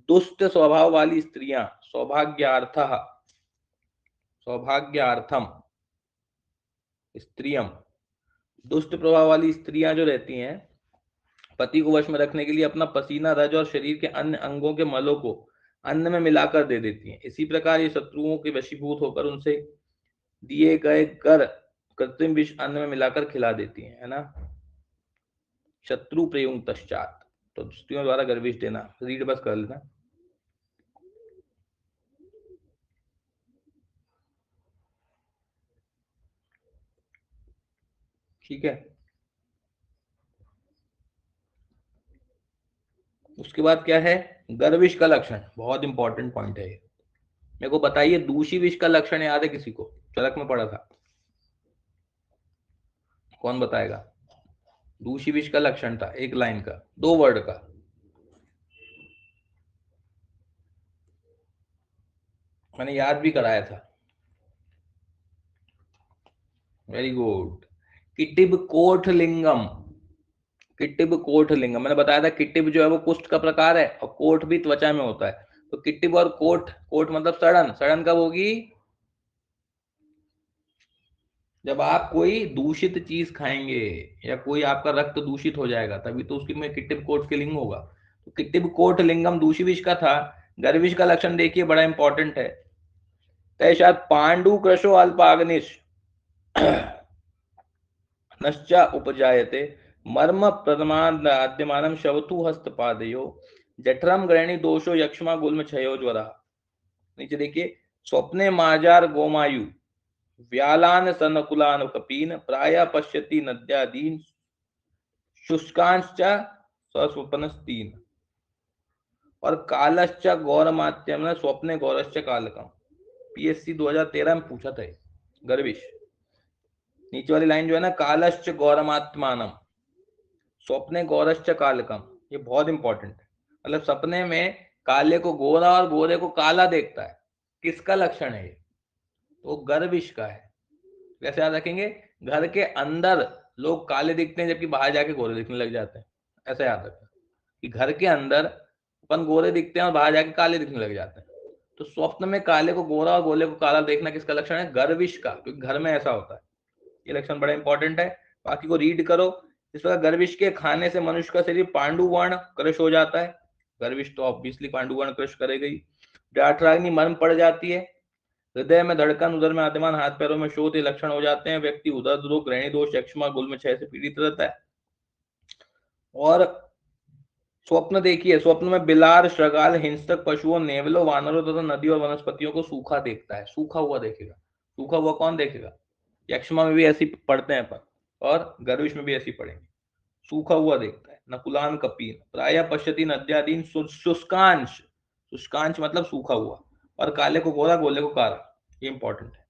Speaker 1: दुष्ट स्वभाव वाली स्त्रियां, सौभाग्यार्थम स्त्रियम, दुष्ट प्रभाव वाली स्त्रियां जो रहती हैं, पति को वश में रखने के लिए अपना पसीना, रज और शरीर के अन्य अंगों के मलों को अन्न में मिलाकर दे देती हैं। इसी प्रकार ये शत्रुओं के वशीभूत होकर उनसे दिए गए कर कृत्रिम विष अन्न में मिलाकर खिला देती हैं, है ना। शत्रु प्रयुक्त पश्चात, तो स्त्रियों द्वारा गर्विश देना, रीड बस कर लेना। ठीक है। उसके बाद क्या है, गर्विश का लक्षण, बहुत इंपॉर्टेंट पॉइंट है ये। मेरे को बताइए, दूषी विष का लक्षण याद है किसी को? चरक में पढ़ा था, कौन बताएगा? दूषी विष का लक्षण था, एक लाइन का, 2 वर्ड का। मैंने याद भी कराया था। Very good. किटिब कोठलिंगम, किटिब कोठलिंगम, मैंने बताया था किटिब जो है वो कुष्ठ का प्रकार है, और कोठ भी त्वचा में होता है। तो किटिब और कोठ, कोठ मतलब सड़न, सड़न कब होगी? जब आप कोई दूषित चीज खाएंगे, या कोई आपका रक्त दूषित हो जाएगा, तभी तो उसकी में किटिब कोठ के लिंग होगा। तो किटिब कोठ लिंगम दूषी विष का था। गर्विष का लक्षण देखिए, बड़ा इंपॉर्टेंट है। तैशात पांडु कृशो अल्पाग्निश नश्चा उपजायते मर्म प्रमाद्यमानम शवतु हस्तपादयो जठरम ग्रहणी दोषो यक्ष्मा गुल्म क्षयो ज्वरा। नीचे देखिए, स्वप्ने माजार गोमायु व्यालान सनकुलान कपीन प्राय पश्यति नद्यादीन शुष्कांश्च स्वस्वपनस्तीन और कालश्च गौरमात्यम स्वप्ने गौरश्च कालकम। पीएससी 2013 में पूछा था गर्विश। नीचे वाली लाइन जो है ना, कालश्च गौरमात्मानम स्वप्ने गौरश्च कालकम, ये बहुत इंपॉर्टेंट है। मतलब सपने में काले को गोरा और गोरे को काला देखता है, किसका लक्षण है ये? तो गर्विश का है। कैसे याद रखेंगे? घर के अंदर लोग काले दिखते हैं, जबकि बाहर जाके गोरे दिखने लग जाते हैं। ऐसा याद रखें कि घर के अंदर अपन गोरे दिखते हैं और बाहर जाके काले दिखने लग जाते हैं। तो स्वप्न में काले को गोरा और गोरे को काला देखना किसका लक्षण है? गर्विश का, क्योंकि घर में ऐसा होता है। ये लक्षण बड़ा इंपॉर्टेंट है, बाकी को रीड करो। इस प्रकार गर्विश के खाने से मनुष्य का शरीर पांडुवर्ण क्रश हो जाता है। गर्विश तो ऑब्वियसली पांडुवर्ण क्रश करेगा ही। जठराग्नि मर्म पड़ जाती है, हृदय में धड़कन, उदर में आद्यमान, हाथ पैरों में शोथ, ये लक्षण हो जाते हैं। व्यक्ति उदर रोग, ग्रहणी दोष, यक्ष्मा, गुल्म क्षय से पीड़ित रहता है। और स्वप्न देखिए, स्वप्न में बिलार, श्रगाल, हिंसक पशुओं, नेवलों, वानरों तथा नदी और वनस्पतियों को सूखा देखता है। सूखा हुआ देखेगा। सूखा हुआ कौन देखेगा? यक्ष्मा में भी ऐसी पढ़ते हैं अपन, और गर्विश में भी ऐसी पढ़ेंगे। सूखा हुआ देखता है। नकुलान कपीन प्राय पश्यति नद्यादीन शुष्कांश, शुष्कांश मतलब सूखा हुआ, और काले को गोरा, गोले को काला। ये इंपॉर्टेंट है।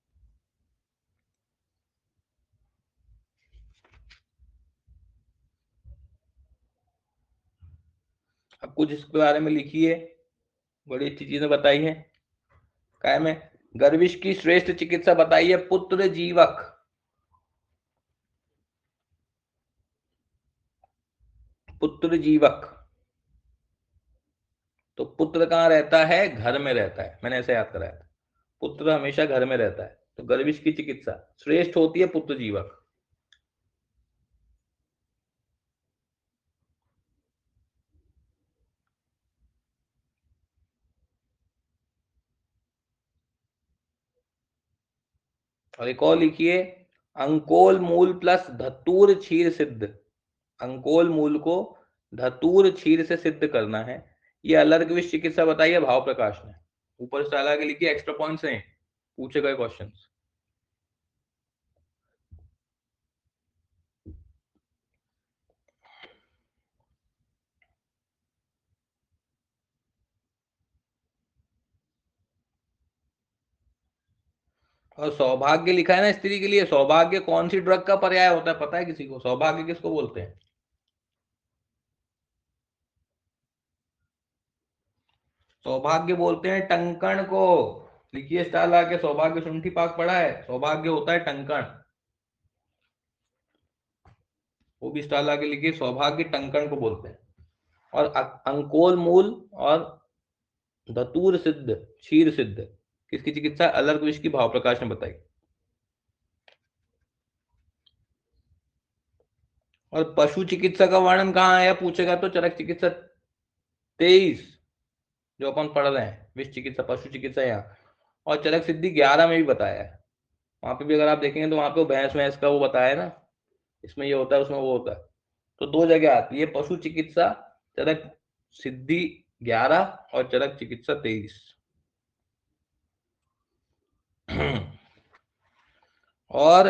Speaker 1: अब कुछ इसके बारे में लिखिए, बड़ी अच्छी चीजें बताई है। काय में गर्विश की श्रेष्ठ चिकित्सा बताइए, पुत्र जीवक। पुत्र जीवक, तो पुत्र कहाँ रहता है? घर में रहता है। मैंने ऐसे याद कराया था, पुत्र हमेशा घर में रहता है। तो गर्विश की चिकित्सा श्रेष्ठ होती है पुत्र जीवक। और एक और लिखिए, अंकोल मूल प्लस धतूर क्षीर सिद्ध। अंकोल मूल को धतूर क्षीर से सिद्ध करना है। ये अलर्क विष चिकित्सा बताई है भाव प्रकाश ने। ऊपर से अलग लिखिए, एक्स्ट्रा पॉइंट्स हैं, पूछे गए क्वेश्चन। और सौभाग्य लिखा है ना स्त्री के लिए, सौभाग्य कौन सी ड्रग का पर्याय होता है पता है किसी को? सौभाग्य किसको बोलते हैं? सौभाग्य बोलते हैं टंकण को। लिखिए स्टार ला के, सौभाग्य शुंठी पाक पड़ा है, सौभाग्य होता है टंकण। वो भी स्टार ला के लिखिए, सौभाग्य टंकण को बोलते हैं। और अंकोल मूल और धतूर सिद्ध क्षीर सिद्ध किसकी चिकित्सा? अलर्क विष की भाव प्रकाश ने बताई। और पशु चिकित्सा का वर्णन कहाँ आया पूछेगा तो चरक चिकित्सा 23 जो अपन पढ़ रहे हैं, विष चिकित्सा पशु चिकित्सा यहाँ। और चरक सिद्धि 11 में भी बताया है। वहां पे भी अगर आप देखेंगे तो वहां पे भैंस भैंस का वो बताया है ना, इसमें ये होता है उसमें वो होता है। तो दो जगह आती है पशु चिकित्सा, चरक सिद्धि 11 और चरक चिकित्सा 23। और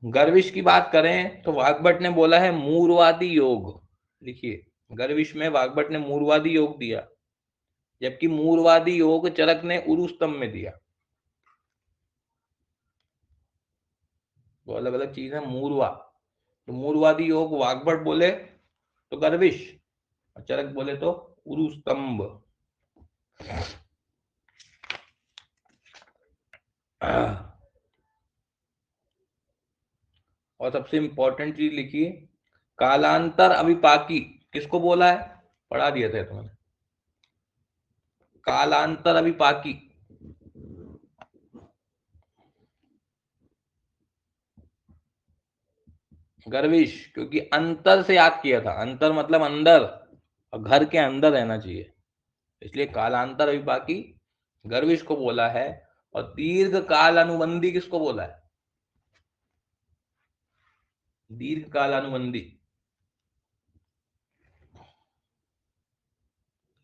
Speaker 1: गर्विश की बात करें तो वाग्भट ने बोला है मूरवादी योग। लिखिए, गर्विश में वाग्भट ने मूरवादी योग दिया, जबकि मूरवादी योग चरक ने उरुस्तम में दिया। वो अलग अलग चीज है। मूरवा, तो मूरवादी योग वाग्भट बोले तो गर्विश, और चरक बोले तो उरुस्तंभ। और सबसे इंपॉर्टेंट चीज लिखिए, कालांतर अविपाकी किसको बोला है? पढ़ा दिया था तुमने। कालांतर अविपाकी गर्विश, क्योंकि अंतर से याद किया था। अंतर मतलब अंदर, और घर के अंदर रहना चाहिए, इसलिए कालांतर अविपाकी गर्विश को बोला है। और दीर्घ काल अनुबंधी किसको बोला है? दीर्घ काल अनुबंधी,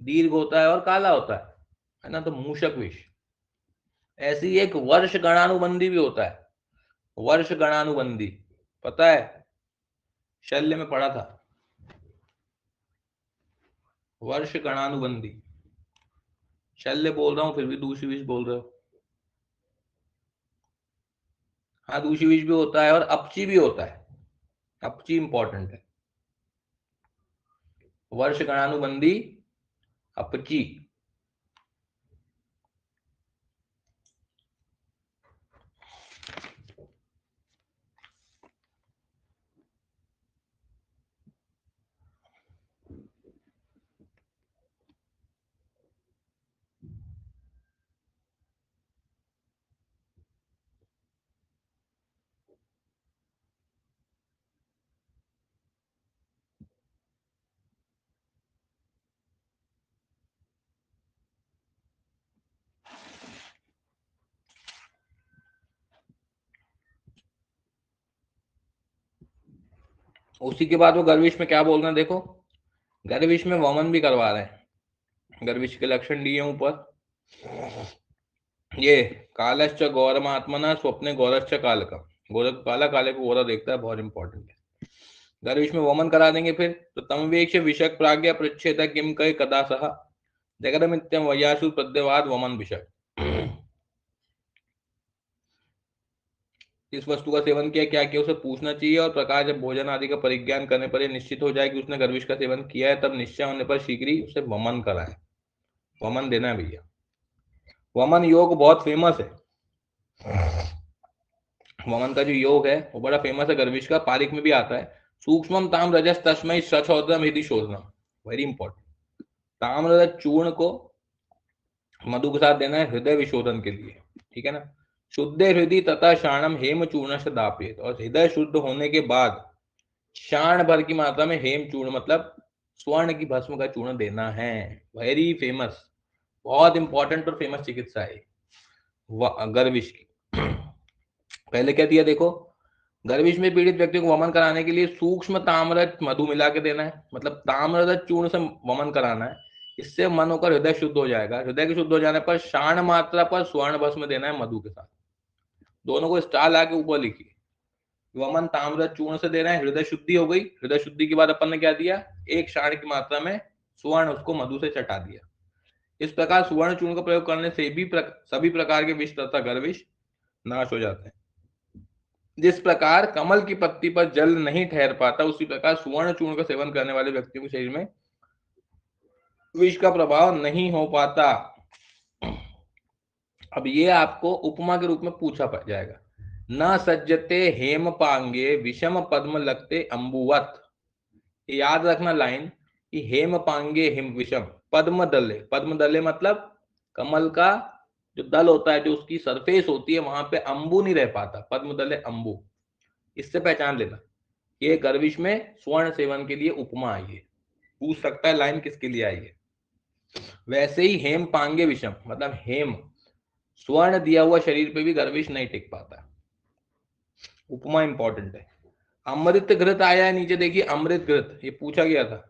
Speaker 1: दीर्घ होता है और काला होता है ना, तो मूषक विष। ऐसे ही एक वर्ष गणानुबंधी भी होता है। वर्ष गणानुबंधी पता है, शल्य में पढ़ा था। वर्ष गणानुबंधी, शल्य बोल रहा हूं फिर भी दूषी विष बोल रहे हो। हाँ, दूषी विष भी होता है और अपची भी होता है। अपची इंपॉर्टेंट है। वर्ष गणानुबंधी, अपची। उसी के बाद वो गर्विश में क्या बोल रहे हैं देखो, गर्विश में वमन भी करवा रहे हैं। गर्विश के लक्षण दिए ऊपर, ये कालश्च गौरमात्मना स्वप्ने गौरश्च काल का, गोरख को काला, काले को गोरा देखता है, बहुत इंपॉर्टेंट है। गर्विश में वमन करा देंगे। फिर तो तमवेक्ष विषक प्राज्ञ पृच्छेद किम कय कदा सह जगदमित्यम वयासु प्रद्यवाद वमन विषक। इस वस्तु का सेवन किया, क्या किया, उसे पूछना चाहिए। और प्रकार जब भोजन आदि का परिज्ञान करने पर यह निश्चित हो जाए कि उसने गर्विश का सेवन किया है, तब निश्चय होने पर शीघ्र ही उसे वमन कराए। वमन देना है भैया। वमन योग बहुत फेमस है। वमन का जो योग है वो बड़ा फेमस है गर्विश का, पारिक में भी आता है। सूक्ष्मम ताम रजस तस्मय सचोदम यदि शोधनम, वेरी इंपॉर्टेंट। ताम्ररज चूर्ण को मधु के साथ देना है हृदय विशोधन के लिए, ठीक है ना। शुद्धे हृदय तथा शाणम हेम चूर्ण से दापित, और हृदय शुद्ध होने के बाद शाण भर की मात्रा में हेम चूर्ण मतलब स्वर्ण की भस्म का चूर्ण देना है। वेरी फेमस, बहुत इंपॉर्टेंट और फेमस चिकित्सा है गर्विश की। पहले क्या दिया देखो, गर्विश में पीड़ित व्यक्ति को वमन कराने के लिए सूक्ष्म ताम्ररज मधु मिला के देना है, मतलब ताम्ररज चूर्ण से वमन कराना है। इससे मन होकर हृदय शुद्ध हो जाएगा। हृदय के शुद्ध हो जाने पर शाण मात्रा पर स्वर्ण भस्म देना है मधु के साथ। दोनों को स्टार ला के ऊपर लिखिए। वमन ताम्ररज चूर्ण से दे रहे हैं, हृदय शुद्धि हो गई। हृदय शुद्धि के बाद अपन ने क्या दिया, एक शाण की मात्रा में स्वर्ण उसको मधु से चटा दिया। इस प्रकार सुवर्ण चूर्ण का प्रयोग करने से भी सभी प्रकार के विष तथा गर्विश नाश हो जाते हैं। जिस प्रकार कमल की पत्ती पर जल नहीं ठहर पाता, उसी प्रकार सुवर्ण चूर्ण का सेवन करने वाले व्यक्तियों के शरीर में विष का प्रभाव नहीं हो पाता। अब ये आपको उपमा के रूप में पूछा जाएगा। न सज्जते हेम पांगे विषम पद्म लगते अंबुवत। याद रखना लाइन कि हेम पांगे हिम विषम पद्म दले। पद्म दले मतलब कमल का जो दल होता है, जो उसकी सरफेस होती है, वहां पे अंबु नहीं रह पाता। पद्म दले अंबु, इससे पहचान लेना। ये गर्विश में स्वर्ण सेवन के लिए उपमा आई है। पूछ सकता है लाइन किसके लिए आई है। वैसे ही हेम पांगे विषम मतलब हेम स्वर्ण दिया हुआ शरीर पे भी गर्विश नहीं टिक पाता। उपमा इंपॉर्टेंट है। अमृत घृत आया है नीचे देखिए, अमृत घृत ये पूछा गया था।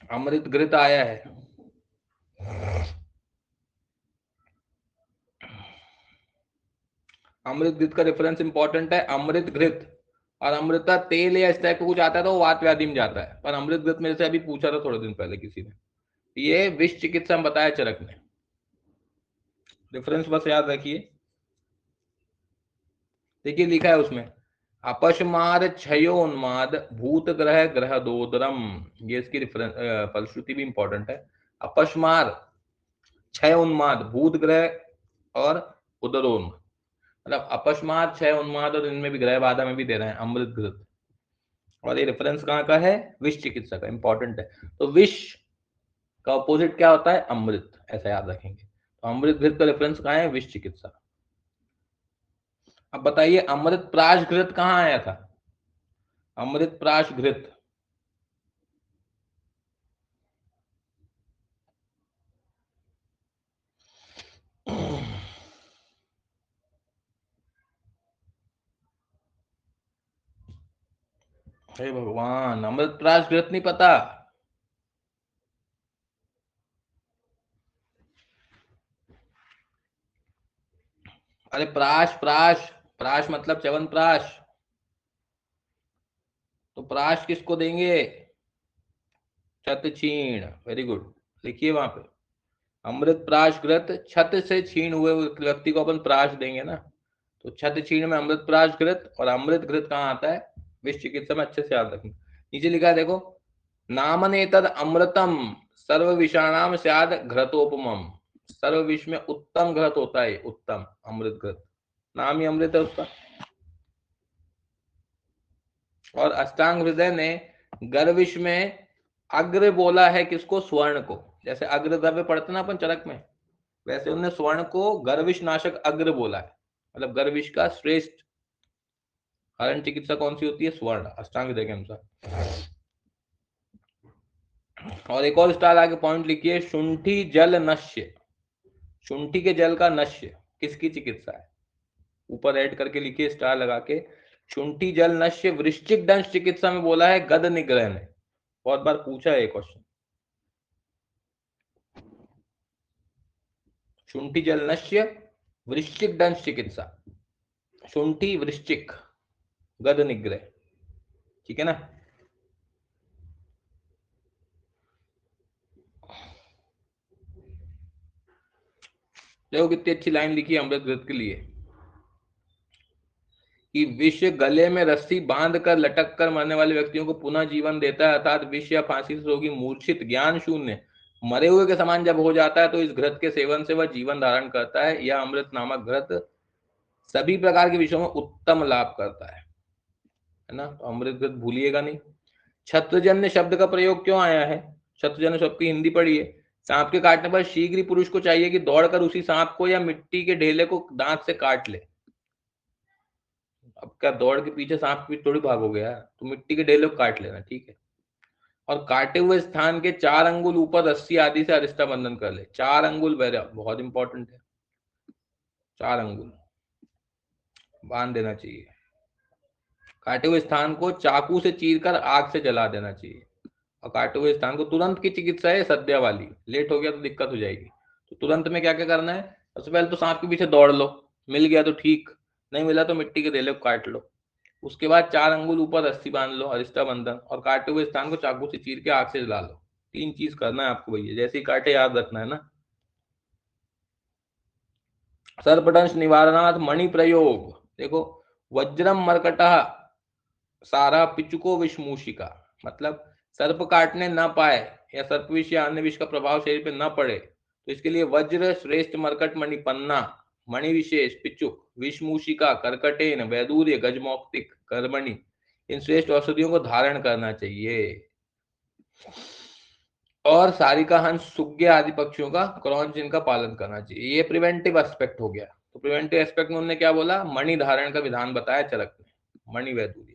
Speaker 1: अमृत घृत आया है। अमृत घृत का रेफरेंस इंपॉर्टेंट है। अमृत घृत और अमृता तेल या इस टाइप का कुछ आता है तो वात व्याधि में जाता है, पर अमृत घृत मेरे से अभी पूछा था थोड़े दिन पहले किसी ने। ये विष चिकित्सा में बताया चरक ने। रेफरेंस बस याद रखिए। देखिए लिखा है उसमें, अपस्मार क्षयोन्माद भूत ग्रह ग्रह दोदरम। ये इसकी रेफरेंस फलश्रुति भी इंपॉर्टेंट है। अपस्मार क्षय उन्माद भूत ग्रह और उदरोन्माद, मतलब अपस्मार क्षय उन्माद, और इनमें भी ग्रह बाधा में भी दे रहे हैं अमृत घृत। और ये रेफरेंस कहाँ का है, विष चिकित्सा का, इंपॉर्टेंट है। तो विष का ऑपोजिट क्या होता है, अमृत, ऐसा याद रखेंगे। तो अमृत घृत का रेफरेंस कहाँ है, विष चिकित्सा। अब बताइए अमृत प्राश घृत कहाँ आया था। अमृत प्राश घृत हे भगवान, अमृत प्राश घृत नहीं पता। अरे प्राश, प्राश, प्राश मतलब च्यवनप्राश। तो प्राश किसको देंगे, छत छीण। वेरी गुड, लिखिए वहां पे अमृत प्राश घृत, छत से छीण हुए व्यक्ति को अपन प्राश देंगे ना। तो छत छीण में अमृत प्राश घृत, और अमृत घृत कहाँ आता है, विष चिकित्सा में। अच्छे से याद रखें। नीचे लिखा है देखो, नामनेतद अमृतम सर्व विषाणाम स्याद घृतोपमम। सर्व विष में उत्तम घृत होता है, उत्तम अमृत घृत, नाम ही अमृत है उसका। और अष्टांग हृदय ने गर्विश में अग्र बोला है किसको, स्वर्ण को। जैसे अग्र द्रव्य पढ़ते ना अपन चरक में, वैसे उन्होंने स्वर्ण को गर्विश नाशक अग्र बोला है। मतलब गर्विश का श्रेष्ठ हरण चिकित्सा कौन सी होती है, स्वर्ण, अष्टांग हृदय के अनुसार। और एक और स्टार आगे पॉइंट लिखिए, शुंठी जल नश्य। शुंठी के जल का नश्य किसकी चिकित्सा है, ऊपर ऐड करके लिखिए स्टार लगा के। शुंठी जल नश्य वृश्चिक दंश चिकित्सा में बोला है गद निग्रह ने। बहुत बार पूछा है क्वेश्चन। शुंठी जल नश्य वृश्चिक दंश चिकित्सा, शुंठी वृश्चिक गद निग्रह, ठीक है ना। देखो कितनी अच्छी लाइन लिखी है अमृत घृत के लिए, कि विष गले में रस्सी बांध कर लटक कर मरने वाले व्यक्तियों को पुनः जीवन देता है, अर्थात विष या फांसी से रोगी मूर्छित ज्ञान शून्य मरे हुए के समान जब हो जाता है, तो इस घृत के सेवन से वह जीवन धारण करता है। यह अमृत नामक घृत सभी प्रकार के विषयों में उत्तम लाभ करता है ना। तो अमृत घृत भूलिएगा नहीं। छत्रजन्य शब्द का प्रयोग क्यों आया है, छत्रजन्य शब्द की हिंदी पढ़िए, सांप के काटने पर शीघ्र ही पुरुष को चाहिए कि दौड़कर उसी सांप को या मिट्टी के ढेले को दांत से काट ले। अब क्या दौड़ के पीछे सांप के पीछे थोड़ी भागोगे यार, तो मिट्टी के ढेले को काट लेना, ठीक है। और काटे हुए स्थान के 4 अंगुल ऊपर रस्सी आदि से अरिष्टा बंधन कर ले। 4 अंगुल बहुत इंपॉर्टेंट है, 4 अंगुल बांध देना चाहिए। काटे हुए स्थान को चाकू से चीरकर आग से जला देना चाहिए। और काटे हुए स्थान को, तुरंत की चिकित्सा है सद्या वाली, लेट हो गया तो दिक्कत हो जाएगी। तो तुरंत में क्या क्या करना है, सबसे पहले तो सांप के पीछे दौड़ लो, मिल गया तो ठीक, नहीं मिला तो मिट्टी के ढेले को काट लो। उसके बाद 4 अंगुल ऊपर रस्सी बांध लो, अरिष्टा बंधन, और काटे हुए स्थान को चाकू से चीर के आग से जला लो। 3 चीज करना है आपको भैया, जैसे ही काटे याद रखना है ना। सर्पदंश निवारणार्थ मणि प्रयोग, देखो, वज्रम मरकटा सारा पिचुको विषमूषिका, मतलब सर्प काटने ना पाए या सर्प विष या अन्य विष का प्रभाव शरीर पे ना पड़े, तो इसके लिए वज्र श्रेष्ठ मरकट मणि पन्ना, मणि विशेष पिचुक, विषमूषिका, करकटेन, वैदूर्य, गजमौक्तिक, कर्मणि, इन श्रेष्ठ औषधियों को धारण करना चाहिए। और सारिका हंस सुग्गे आदि पक्षियों का क्रॉस जिन का पालन करना चाहिए। ये प्रिवेंटिव एस्पेक्ट हो गया। तो प्रिवेंटिव एस्पेक्ट में उन्होंने क्या बोला, मणि धारण का विधान बताया चरक में, मणि वैदूर्य।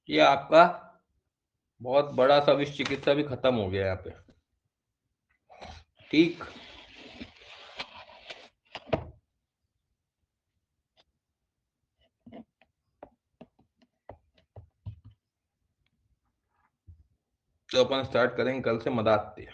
Speaker 1: ये आपका बहुत बड़ा सा विश्व चिकित्सा भी खत्म हो गया यहाँ पे, ठीक। तो अपन स्टार्ट करेंगे कल से मदात्य।